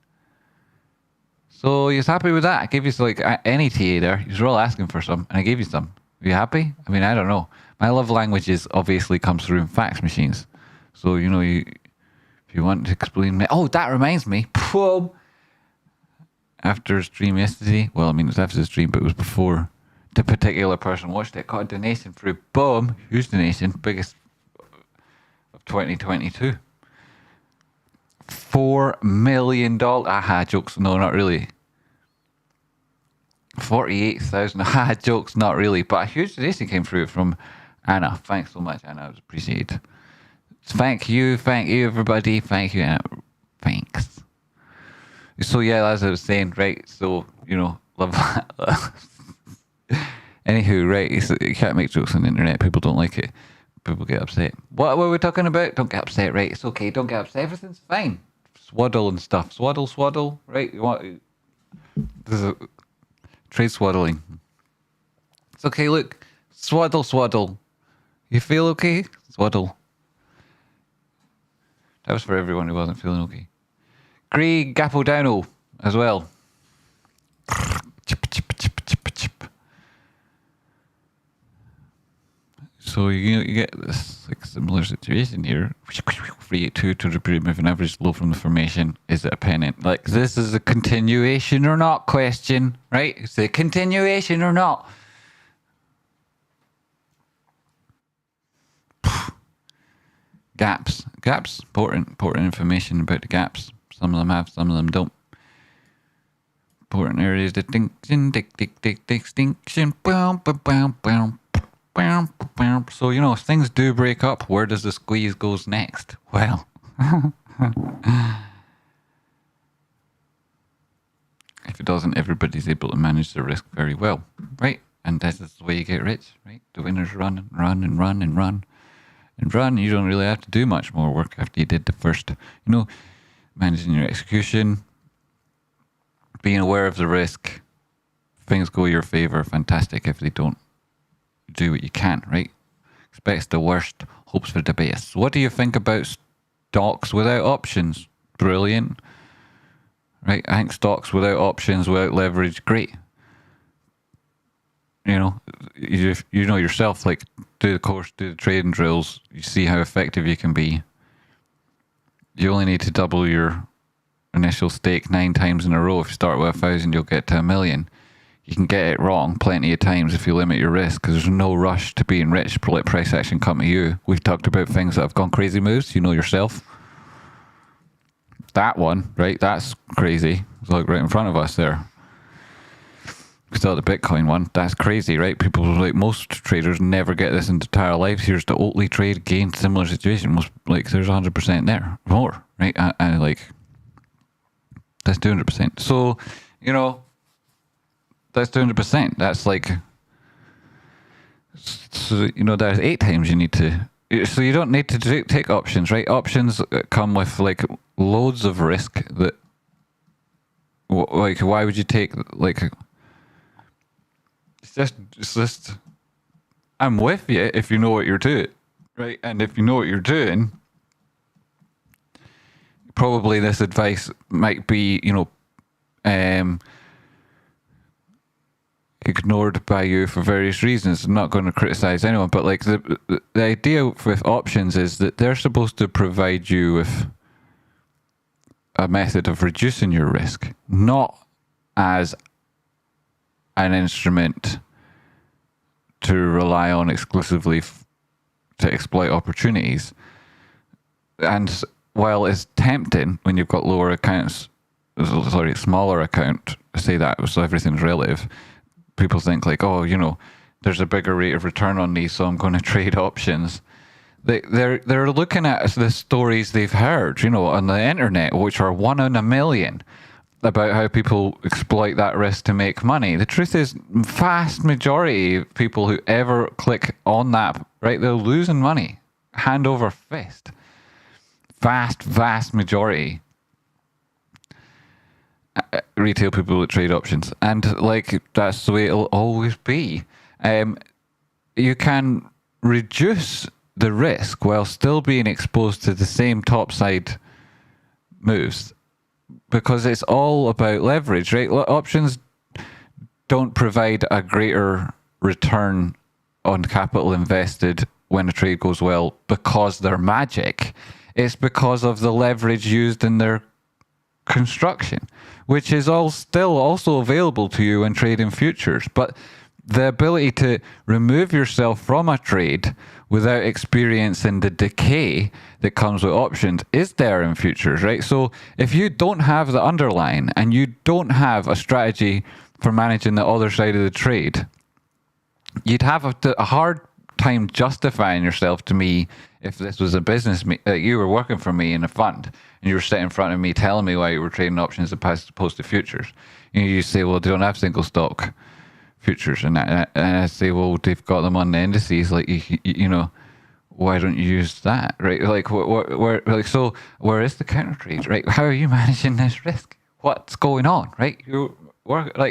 So you're happy with that? I gave you like any TA there. You're all asking for some, and I gave you some. Are you happy? I mean, I don't know. My love languages obviously comes through in fax machines. So, if you want to explain me. Oh, that reminds me. Boom. After a stream yesterday, well, I mean, it was after the stream, but it was before the particular person watched it, got a donation through. Boom. Huge donation. Biggest of 2022. $4 million. Aha, jokes. No, not really. 48,000. Aha, jokes. Not really. But a huge donation came through from Anna. Thanks so much, Anna. It was appreciated. Thank you, everybody. Thank you, Anna. Thanks. So, yeah, as I was saying, right, so, love that. Anywho, right, you can't make jokes on the internet. People don't like it. People get upset. What were we talking about? Don't get upset, right? It's okay. Don't get upset. Everything's fine. Swaddle and stuff. Swaddle, right? There's a trade swaddling. It's okay, look. Swaddle. You feel okay? Swaddle. That was for everyone who wasn't feeling okay. Grey Gapodano as well. Chip. So you get this like similar situation here. 382 to the period moving average low from the formation. Is it a pennant? Like, this is a continuation or not question, right? Is it a continuation or not? Gaps, important information about the gaps. Some of them have, some of them don't. Important areas, distinction, distinction, So, if things do break up, where does the squeeze goes next? Well, if it doesn't, everybody's able to manage the risk very well, right? And this is the way you get rich, right? The winners run and run and run and run. And run, you don't really have to do much more work after you did the first, managing your execution, being aware of the risk. If things go your favor, fantastic. If they don't, do what you can, right? Expects the worst, hopes for the best. What do you think about stocks without options? Brilliant. Right? I think stocks without options, without leverage, great. You know yourself, like, do the course, do the trading drills, you see how effective you can be. You only need to double your initial stake 9 times in a row. If you start with 1,000, you'll get to 1 million. You can get it wrong plenty of times if you limit your risk, because there's no rush to being rich. Let price action come to you. We've talked about things that have gone crazy moves. You know yourself. That one, right? That's crazy. It's like right in front of us there. We saw the Bitcoin one. That's crazy, right? People, like, most traders never get this in their entire lives. Here's the Oatly trade, gain, similar situation. Most, like, there's 100% there. More, right? And like, that's 200%. So, that's 200%. That's like, so, there's 8 times you need to So you don't need to take options, right? Options come with like loads of risk. That like, why would you take like? It's just. I'm with you if you know what you're doing, right? And if you know what you're doing, probably this advice might be, ignored by you for various reasons. I'm not going to criticize anyone, but like the idea with options is that they're supposed to provide you with a method of reducing your risk, not as an instrument to rely on exclusively to exploit opportunities. And while it's tempting when you've got smaller account, say that, so everything's relative, people think like, oh, there's a bigger rate of return on these, so I'm going to trade options. They're looking at the stories they've heard, on the internet, which are 1 in a million, about how people exploit that risk to make money. The truth is, vast majority of people who ever click on that, right, they're losing money, hand over fist. Vast majority. Retail people that trade options, and like that's the way it'll always be. You can reduce the risk while still being exposed to the same topside moves, because it's all about leverage, right? Options don't provide a greater return on capital invested when a trade goes well because they're magic. It's because of the leverage used in their construction, which is all still also available to you when trading futures. But the ability to remove yourself from a trade without experiencing the decay that comes with options is there in futures, right? So if you don't have the underlying and you don't have a strategy for managing the other side of the trade, you'd have a hard time justifying yourself to me if this was a business, you were working for me in a fund and you were sitting in front of me telling me why you were trading options as opposed to futures. You say, well, they don't have single stock futures. And I say, well, they've got them on the indices. Like, why don't you use that, right? Like, so where is the counter trade, right? How are you managing this risk? What's going on, right?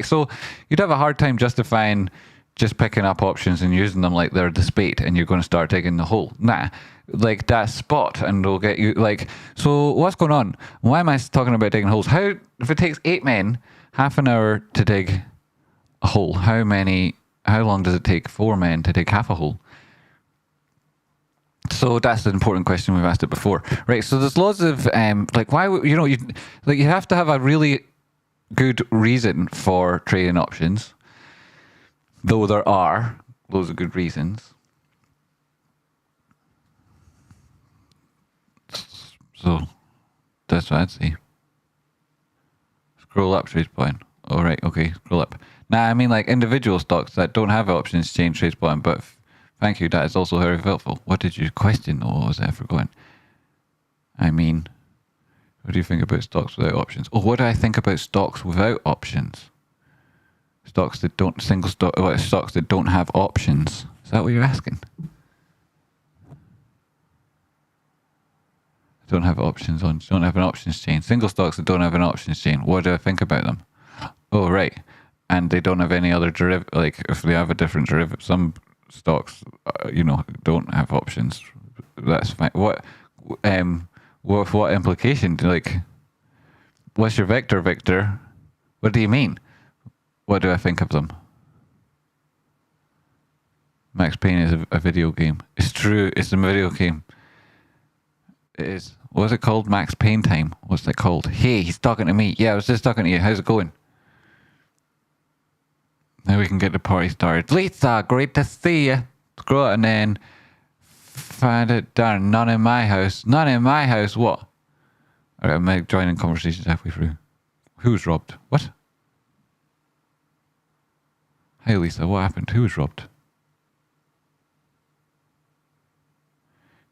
So you'd have a hard time justifying just picking up options and using them like they're the spade and you're going to start digging the hole. Nah, like that's spot and they'll get you like, so what's going on? Why am I talking about digging holes? If it takes 8 men half an hour to dig a hole, how long does it take 4 men to dig half a hole? So that's the important question. We've asked it before, right? So there's lots of why you have to have a really good reason for trading options, though there are loads of good reasons. So that's what I'd say. Scroll up, Tradespotting. All right, okay, scroll up. Nah, I mean like individual stocks that don't have options change Tradespotting, but thank you, that is also very helpful. What did you question though? What was I forgotten? I mean, what do you think about stocks without options? Oh, what do I think about stocks without options? Stocks that don't stocks that don't have options. Is that what you're asking? Don't have options on. Don't have an options chain. Single stocks that don't have an options chain. What do I think about them? Oh, right. And they don't have any other derivative. Like if they have a different derivative, some stocks, don't have options. That's fine. What implication? Like, what's your vector, Victor? What do you mean? What do I think of them? Max Payne is a video game. It's true. It's a video game. It is. What's it called? Max Payne time. What's it called? Hey, he's talking to me. Yeah, I was just talking to you. How's it going? Now we can get the party started. Lisa, great to see you. Scroll it and then find it done. None in my house. None in my house. What? Alright, I'm joining conversations halfway through. Who's robbed? What? Hey Lisa, what happened? Who was robbed?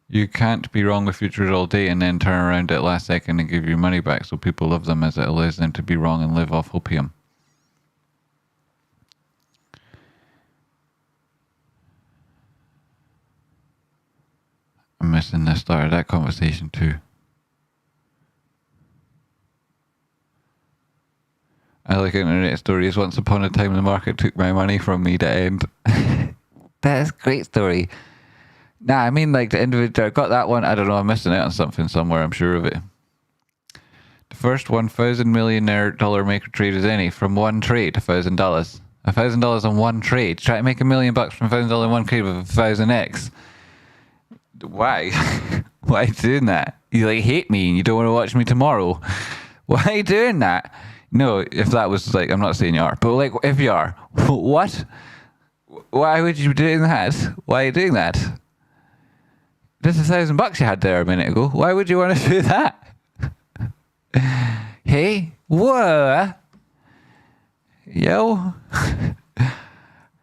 You can't be wrong with futures all day and then turn around at last second and give your money back, so people love them as it allows them to be wrong and live off opium. missing the start of that conversation too. I like internet stories. Once upon a time, the market took my money from me to end. That's a great story. Nah, I mean like the individual. I got that one. I don't know. I'm missing out on something somewhere. I'm sure of it. The first 1,000 millionaire dollar maker trade is any from one trade. $1,000. $1,000 on one trade. Try to make $1 million from $1,000 in one trade with 1,000x. Why? Why are you doing that? You like hate me and you don't want to watch me tomorrow. Why are you doing that? No, if that was like, I'm not saying you are, but like if you are, what? Why would you be doing that? Why are you doing that? There's $1,000 you had there a minute ago. Why would you want to do that? Hey, what? Yo.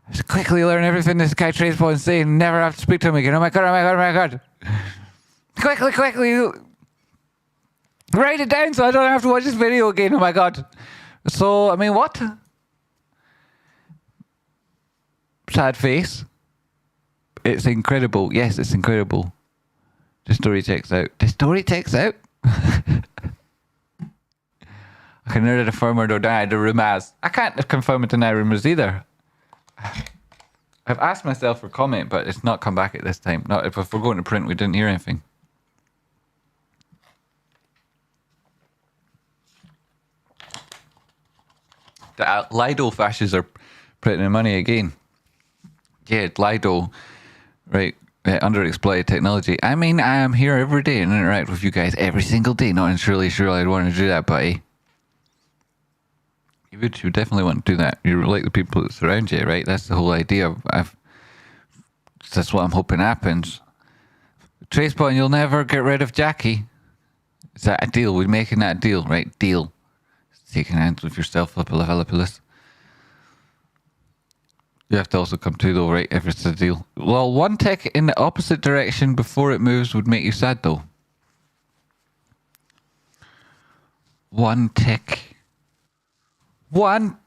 Just quickly learn everything this guy Tradespotting is saying. Never have to speak to him again. Oh my god, oh my god, oh my god. Quickly. Write it down so I don't have to watch this video again. Oh my god. So, I mean, what? Sad face. It's incredible. Yes, it's incredible. The story checks out. The story checks out? I can neither confirm or deny the rumors. I can't confirm or deny rumors either. I've asked myself for comment, but it's not come back at this time. Not if we're going to print, we didn't hear anything. The Lido fascists are printing money again. Yeah, Lido, right? Underexploited technology. I mean, I am here every day and interact with you guys every single day. Not entirely sure I'd want to do that, buddy. You would definitely want to do that. You like the people that surround you, right? That's the whole idea. That's what I'm hoping happens. Tradespotting, you'll never get rid of Jackie. Is that a deal? We're making that deal, right? Deal. Taking hands with yourself up a list. You have to also come to though, right? If it's a deal. Well, one tick in the opposite direction before it moves would make you sad though. One tick. And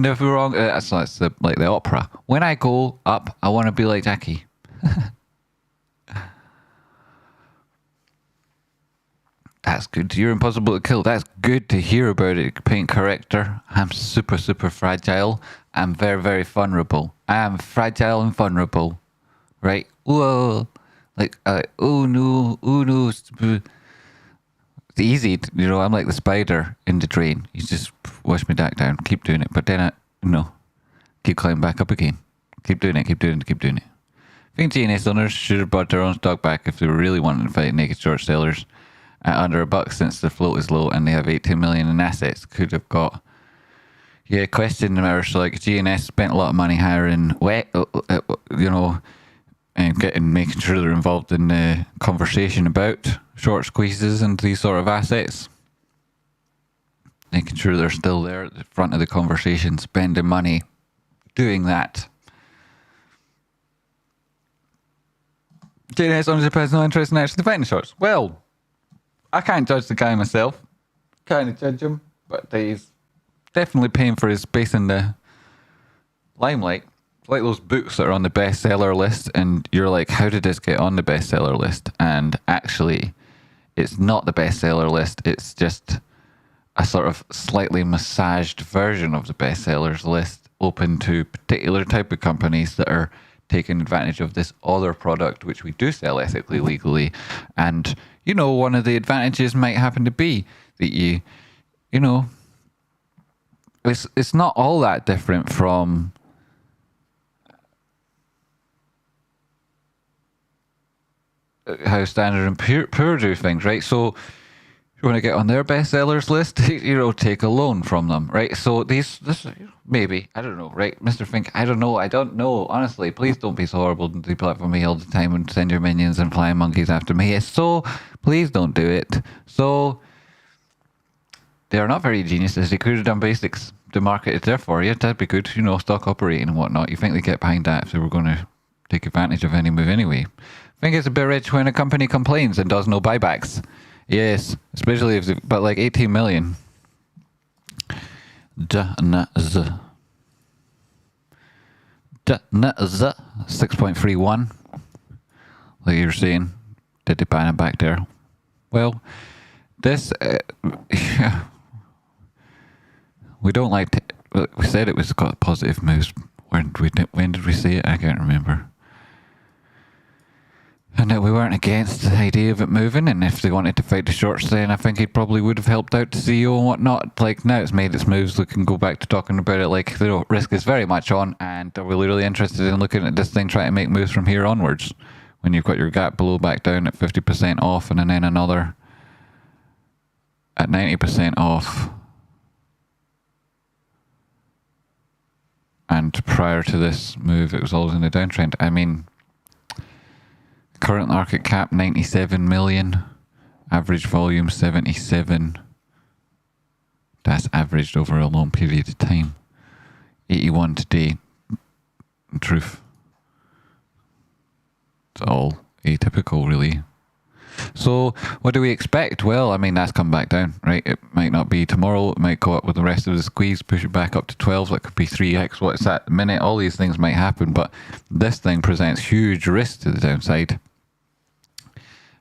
if we're wrong, that's like the opera. When I go up, I want to be like Jackie. That's good. You're impossible to kill. That's good to hear about it, paint corrector. I'm super fragile. I'm very vulnerable. I am fragile and vulnerable. Right? Whoa. Like, oh no. It's easy. I'm like the spider in the drain. You just wash me back down. Keep doing it. But then keep climbing back up again. Keep doing it. I think GNS owners should have bought their own stock back if they were really wanting to fight naked short sellers. At under $1 since the float is low and they have 18 million in assets. Could have got question marks. Like GNS spent a lot of money hiring and making sure they're involved in the conversation about short squeezes and these sort of assets, making sure they're still there at the front of the conversation, spending money doing that. GNS owns a personal interest in actually fighting the shorts. Well, I can't judge the guy myself. Kind of judge him, but he's definitely paying for his space in the limelight. Like those books that are on the bestseller list, and you're like, how did this get on the bestseller list? And actually, it's not the bestseller list. It's just a sort of slightly massaged version of the bestsellers list, open to particular type of companies that are taking advantage of this other product, which we do sell ethically, legally, and one of the advantages might happen to be that it's not all that different from how Standard and Poor do things, right? So you want to get on their bestsellers list, take a loan from them, right? So this maybe, I don't know, right? Mr. Fink, I don't know. Honestly, please don't be so horrible and deplatform me all the time and send your minions and flying monkeys after me. So please don't do it. So they are not very geniuses. They could have done basics. The market is there for you. That'd be good, stock operating and whatnot. You think they get behind that if they were going to take advantage of any move anyway? I think it's a bit rich when a company complains and does no buybacks. Yes, especially if, but like 18 million. 6.31. like you were saying, did they ban it back there? Well, this, we don't like to, we said it was got positive moves. When did we say it? I can't remember. And that we weren't against the idea of it moving, and if they wanted to fight the shorts, then I think he probably would have helped out the CEO and whatnot. Like, now it's made its moves, we can go back to talking about it. Like, the risk is very much on, and are we really interested in looking at this thing trying to make moves from here onwards? When you've got your gap below back down at 50% off, and then another at 90% off. And prior to this move, it was always in the downtrend. I mean, current market cap 97 million, average volume 77. That's averaged over a long period of time. 81 today. In truth, it's all atypical, really. So what do we expect? Well, I mean, that's come back down, right? It might not be tomorrow. It might go up with the rest of the squeeze, push it back up to 12. That could be 3x what it's at the minute. All these things might happen, but this thing presents huge risk to the downside.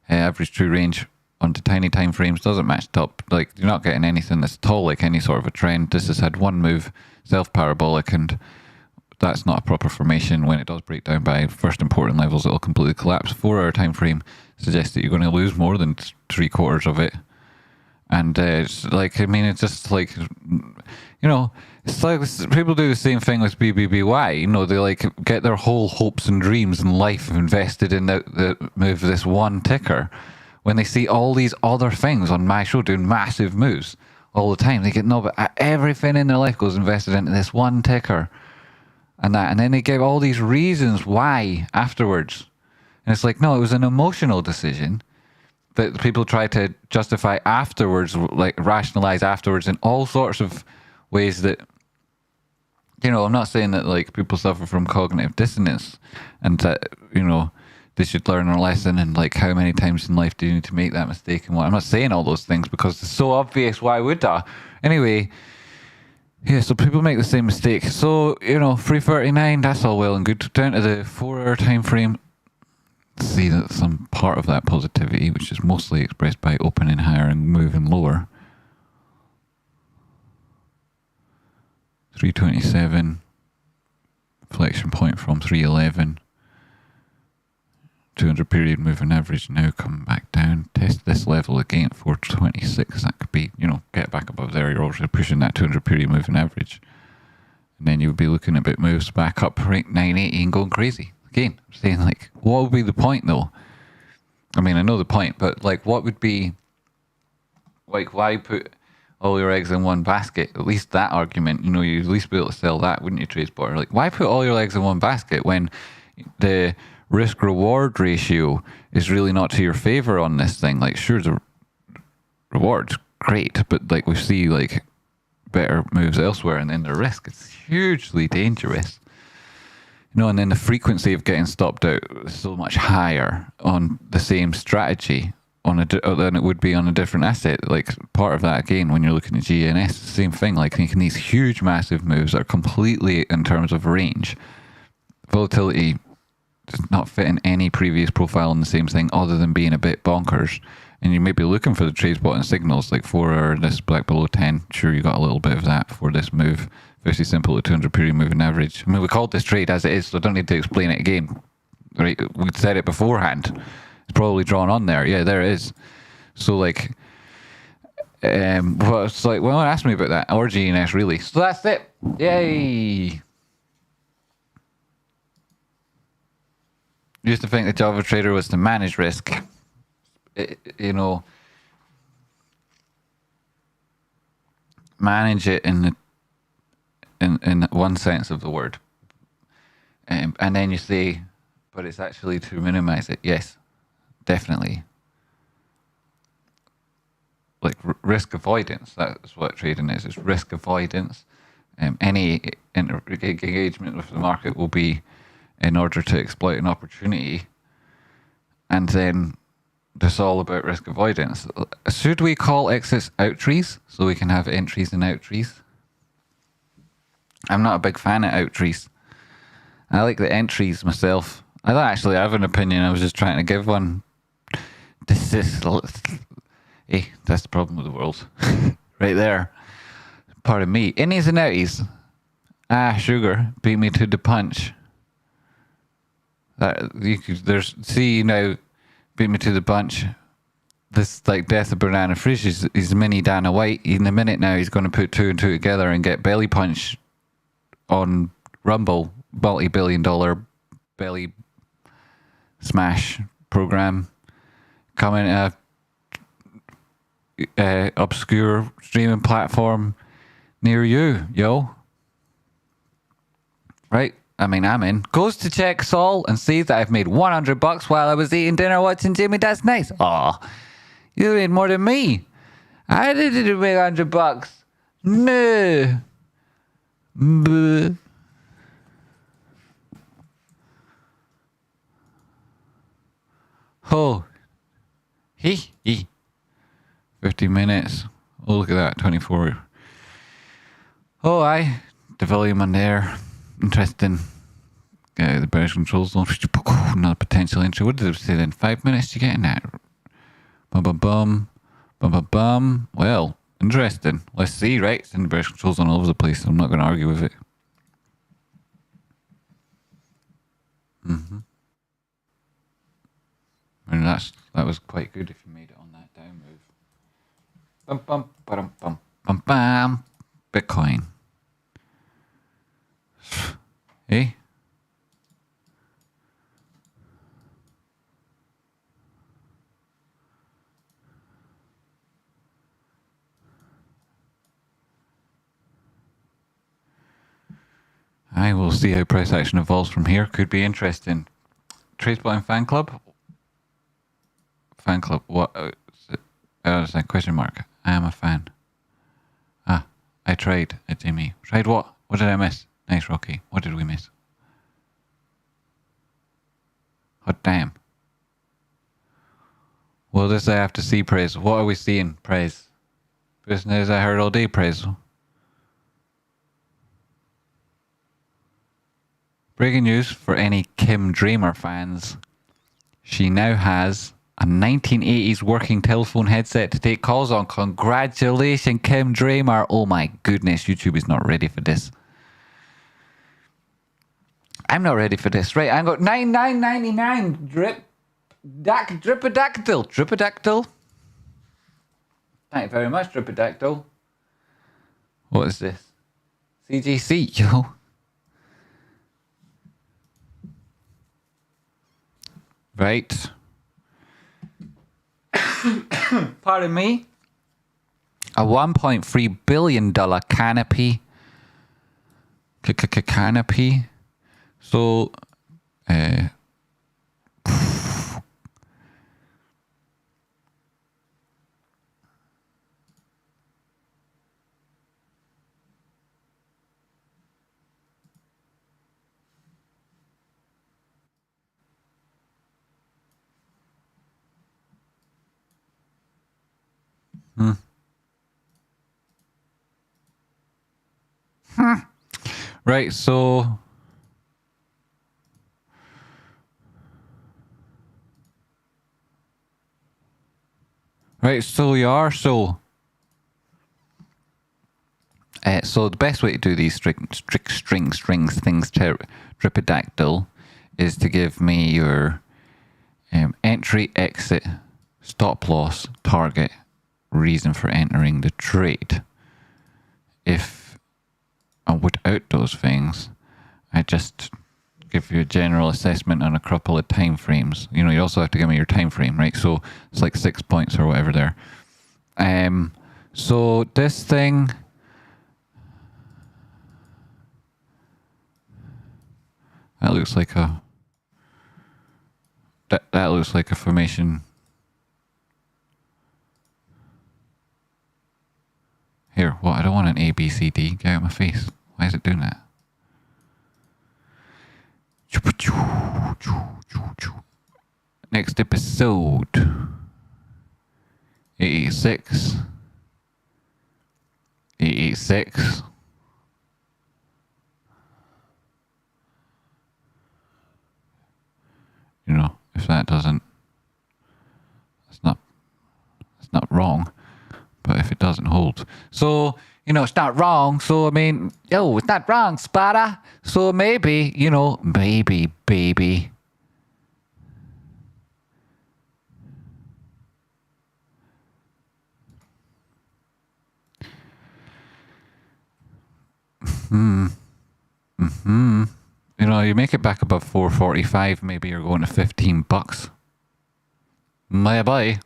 Average true range on the tiny time frames doesn't match up. Like, you're not getting anything that's at all like any sort of a trend. This has had one move, self-parabolic, and that's not a proper formation. When it does break down by first important levels, it'll completely collapse. 4 hour time frame suggests that you're going to lose more than 3/4 of it. And it's like, I mean, it's just like, you know, it's like people do the same thing with BBBY. You know, they like get their whole hopes and dreams in life invested in the move of this one ticker. When they see all these other things on my show doing massive moves all the time, they get, no, but everything in their life goes invested into this one ticker. And then they give all these reasons why afterwards. And it's like, no, it was an emotional decision that people try to justify afterwards, like rationalize afterwards in all sorts of ways that, you know, I'm not saying that like people suffer from cognitive dissonance and that, you know, they should learn a lesson and like how many times in life do you need to make that mistake and what. I'm not saying all those things because it's so obvious. Why would I? Anyway, yeah, so people make the same mistake. So, you know, 339, that's all well and good. Down to the 4 hour time frame. See that some part of that positivity, which is mostly expressed by opening higher and moving lower. 327, inflection point from 311. 200 period moving average now coming back down. Test this level again at 426. That could be, you know, get back above there. You're already pushing that 200 period moving average. And then you would be looking at bit moves back up right 980 and going crazy. Again, I'm saying, like, what would be the point though? I mean, I know the point, but like, what would be, like, why put all your eggs in one basket? At least that argument, you know, you'd at least be able to sell that, wouldn't you, Tradespotting? Like, why put all your eggs in one basket when the risk reward ratio is really not to your favor on this thing? Like, sure, the reward's great, but like we see like better moves elsewhere, and then the risk is hugely dangerous. You know, and then the frequency of getting stopped out is so much higher on the same strategy on than it would be on a different asset. Like, part of that, again, when you're looking at GNS, the same thing. Like, making these huge, massive moves that are completely in terms of range. Volatility does not fit in any previous profile on the same thing other than being a bit bonkers. And you may be looking for the Tradespotting signals, like 4 hour, this black below 10. Sure, you got a little bit of that for this move. Very simple, a 200 period moving average. I mean, we called this trade as it is, so I don't need to explain it again. Right? We said it beforehand. It's probably drawn on there. Yeah, there it is. So, like, well, it's like, well, ask me about that. Or GNS, really. So that's it. Yay! Used to think the job of a trader was to manage risk. You know, manage it in one sense of the word. And then you say, but it's actually to minimize it. Yes, definitely. Like risk avoidance, that's what trading is. It's risk avoidance. Any engagement with the market will be in order to exploit an opportunity. And then it's all about risk avoidance. Should we call exits out trees so we can have entries and out trees? I'm not a big fan of out trees. I like the entries myself. I don't actually have an opinion. I was just trying to give one. This is... Hey, that's the problem with the world. Right there. Pardon me. Innies and outies. Sugar beat me to the punch. See now, beat me to the punch. This like Death of Banana Fish is mini Dana White. In a minute now, he's going to put two and two together and get belly punch on Rumble, multi-billion-dollar belly smash program coming to a obscure streaming platform near you, yo. Right? I mean, I'm in. Goes to check Saul and sees that I've made $100 while I was eating dinner watching Jimmy. That's nice. Aw, you made more than me. I didn't make $100. No. Bleh. Oh. He. 50 minutes. Oh, look at that. 24. Oh, aye. The volume on there. Interesting. The British control zone. Another potential entry. What did it say then? 5 minutes you get in that? Bum. Well, interesting. Let's see, right? It's in the British control zone all over the place. I'm not going to argue with it. I mean, that was quite good if you made it on that down move. Bam. Bitcoin. Hey? I will see how price action evolves from here. Could be interesting. Tradespotting fan club? Fan club. What? It's a question mark. I am a fan. I tried at JME. Tried what? What did I miss? Nice, Rocky. What did we miss? Hot damn. Well, this I have to see, praise. What are we seeing, praise? Business I heard all day, praise. Breaking news for any Kim Dreamer fans. She now has a 1980s working telephone headset to take calls on. Congratulations, Kim Dreamer. Oh my goodness, YouTube is not ready for this. I'm not ready for this. Right, I got $99.99 Dripodactyl. Thank you very much, Dripodactyl. What is this? CGC, yo. Right. Pardon me. A $1.3 billion canopy. Canopy. So, right, so you are, so the best way to do these strings, Dripodactyl, is to give me your entry, exit, stop loss, target, reason for entering the trade. If without those things, I just give you a general assessment on a couple of time frames. You know, you also have to give me your time frame, right? So it's like 6 points or whatever there. So this thing, that looks like a that looks like a formation. Here, what? I don't want an A, B, C, D. Get out of my face. Why is it doing that? Next episode. 86. 86. if that doesn't, it's not wrong, but if it doesn't hold. So, it's not wrong. So, I mean, it's not wrong, Spada. So maybe, baby. You make it back above 445, maybe you're going to $15. Bye.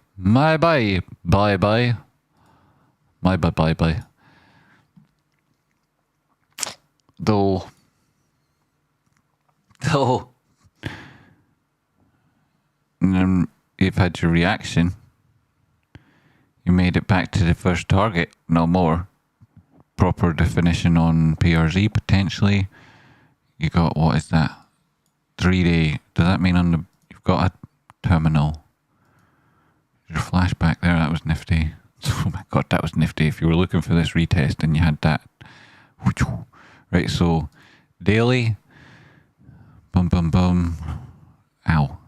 Though, you've had your reaction. You made it back to the first target, no more. Proper definition on PRZ potentially. You got, what is that? 3-day. Does that mean you've got a terminal? Your flashback there, that was nifty. Oh my god, that was nifty. If you were looking for this retest and you had that. Right, so daily. Boom. Ow.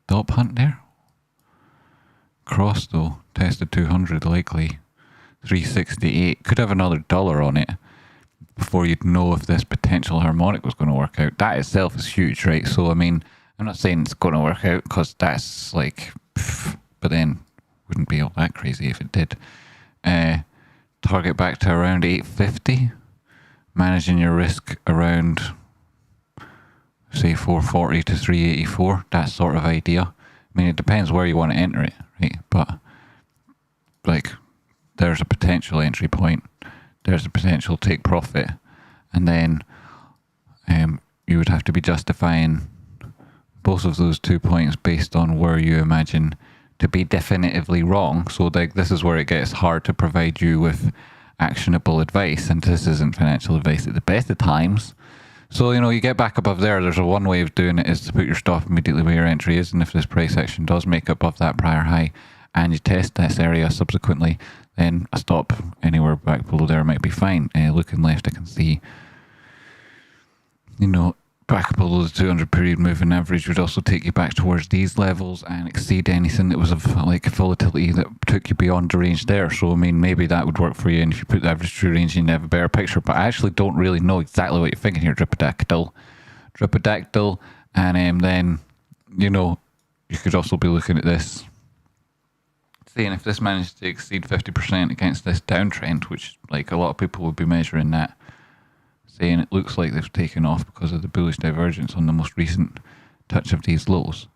Stop hunt there. Cross though. Tested 200 likely. 368. Could have another dollar on it before you'd know if this potential harmonic was going to work out. That itself is huge, right? So, I mean, I'm not saying it's going to work out because that's like, but then wouldn't be all that crazy if it did. Target back to around 850. Managing your risk around, say, 440 to 384. That sort of idea. I mean, it depends where you want to enter it, right? But, like, there's a potential entry point. There's a potential take profit. And then you would have to be justifying both of those 2 points based on where you imagine to be definitively wrong. So this is where it gets hard to provide you with actionable advice. And this isn't financial advice at the best of times. So, you get back above there. There's one way of doing it is to put your stop immediately where your entry is. And if this price action does make above that prior high and you test this area subsequently, then a stop anywhere back below there might be fine. Looking left, I can see, back below the 200 period moving average would also take you back towards these levels and exceed anything that was of like volatility that took you beyond the range there. So, I mean, maybe that would work for you. And if you put the average true range, you have a better picture. But I actually don't really know exactly what you're thinking here, Dripodactyl. And then, you could also be looking at this, saying if this managed to exceed 50% against this downtrend, which like a lot of people would be measuring that, saying it looks like they've taken off because of the bullish divergence on the most recent touch of these lows.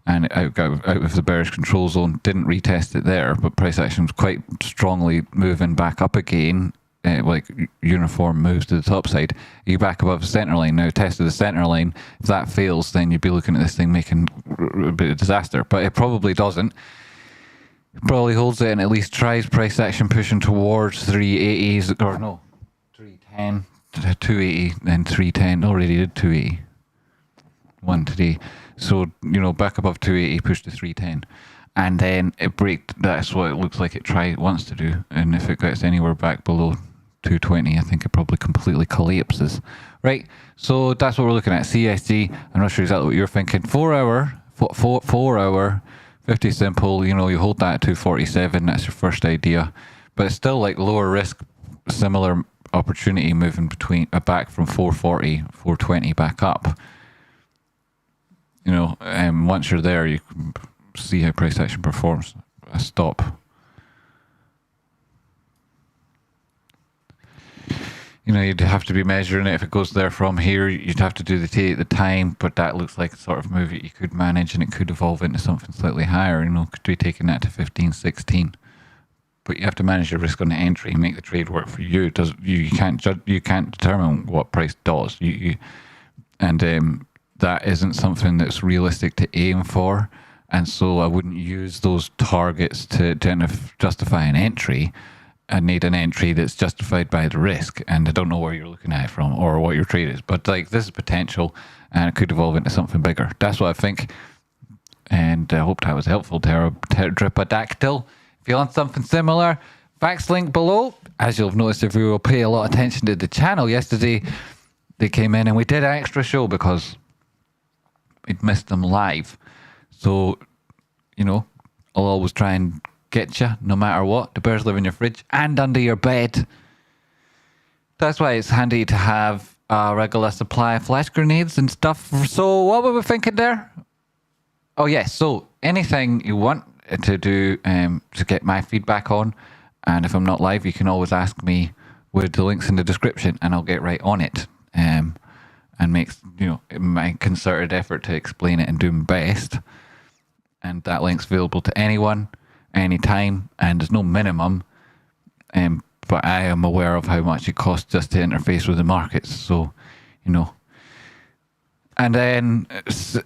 And it out of the bearish control zone, didn't retest it there, but price action was quite strongly moving back up again, like uniform moves to the top side. You back above the center line now, tested the center line. If that fails, then you'd be looking at this thing making a bit of disaster, but it probably doesn't. Probably holds it and at least tries price action pushing towards 380s, or no, 310, 280, then 310. Already did 280. One today. So, back above 280, push to 310. And then it breaks. That's what it looks like it wants to do. And if it gets anywhere back below 220, I think it probably completely collapses. Right, so that's what we're looking at. CSG, I'm not sure exactly what you're thinking. 4 hour, 50 simple, you hold that at 247, that's your first idea. But it's still like lower risk, similar opportunity moving between back from 440, 420 back up. Once you're there, you can see how price action performs. A stop. You'd have to be measuring it. If it goes there from here, you'd have to do the T at the time, but that looks like a sort of move that you could manage and it could evolve into something slightly higher, could be taking that to 15, 16. But you have to manage your risk on the entry and make the trade work for you. You can't determine what price does. That isn't something that's realistic to aim for. And so I wouldn't use those targets to kind of justify an entry. I need an entry that's justified by the risk, and I don't know where you're looking at it from or what your trade is, but like this is potential and it could evolve into something bigger. That's what I think, and I hope that was helpful. Dripodactyl, if you want something similar, facts link below. As you'll have noticed if you will pay a lot of attention to the channel yesterday, they came in and we did an extra show because he'd missed them live. So, you know, I'll always try and get you no matter what. The bears live in your fridge and under your bed. That's why it's handy to have a regular supply of flash grenades and stuff. So what were we thinking there? Oh yes, so anything you want to do to get my feedback on, and if I'm not live, you can always ask me with the links in the description and I'll get right on it. And make, you know, my concerted effort to explain it and do my best. And that link's available to anyone, anytime, and there's no minimum. But I am aware of how much it costs just to interface with the markets. So, you know. And then,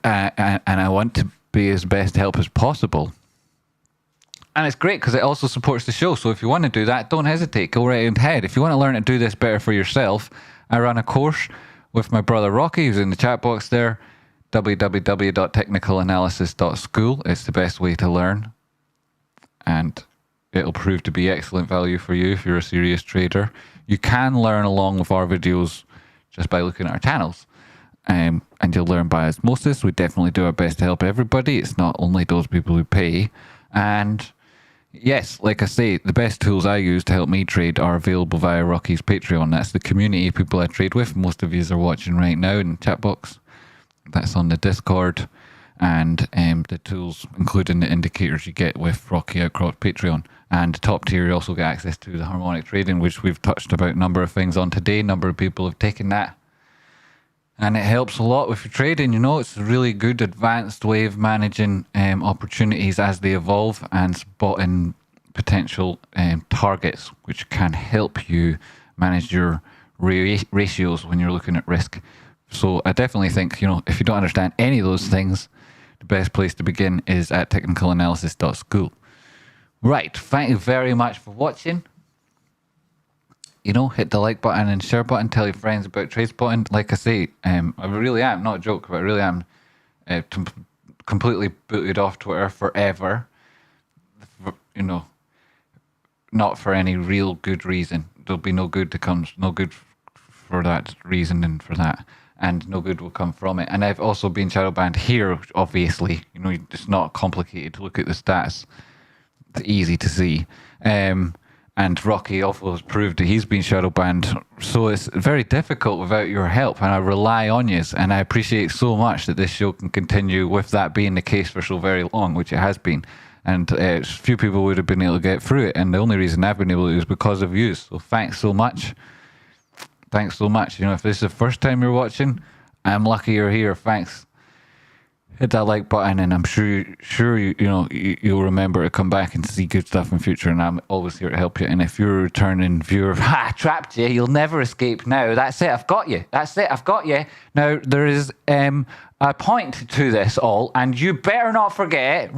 and I want to be as best help as possible. And it's great because it also supports the show. So if you want to do that, don't hesitate. Go right ahead. If you want to learn to do this better for yourself, I run a course with my brother Rocky, who's in the chat box there. www.technicalanalysis.school. It's the best way to learn. And it'll prove to be excellent value for you if you're a serious trader. You can learn along with our videos just by looking at our channels. And you'll learn by osmosis. We definitely do our best to help everybody. It's not only those people who pay. And yes, like I say, the best tools I use to help me trade are available via Rocky's Patreon. That's the community of people I trade with. Most of you are watching right now in the chat box. That's on the Discord. And the tools, including the indicators you get with Rocky across Patreon. And the top tier, you also get access to the harmonic trading, which we've touched about a number of things on today. A number of people have taken that. And it helps a lot with your trading. You know, it's a really good advanced way of managing opportunities as they evolve and spotting potential targets, which can help you manage your ratios when you're looking at risk. So I definitely think, you know, if you don't understand any of those things, the best place to begin is at technicalanalysis.school. Right. Thank you very much for watching. You know, hit the like button and share button. Tell your friends about Tradespotting. Like I say, I really am, not a joke, but I really am completely booted off Twitter forever. You know, not for any real good reason. There'll be no good for that reason and for that. And no good will come from it. And I've also been shadow banned here, obviously. You know, it's not complicated to look at the stats. It's easy to see. And Rocky also has proved that he's been shadow banned. So it's very difficult without your help. And I rely on you. And I appreciate so much that this show can continue with that being the case for so very long, which it has been. And few people would have been able to get through it. And the only reason I've been able to is because of you. So thanks so much. Thanks so much. You know, if this is the first time you're watching, I'm lucky you're here. Thanks. Hit that like button, and I'm sure you'll remember to come back and see good stuff in future. And I'm always here to help you. And if you're a returning viewer, trapped you. You'll never escape now. That's it. I've got you. That's it. I've got you. Now there is a point to this all, and you better not forget.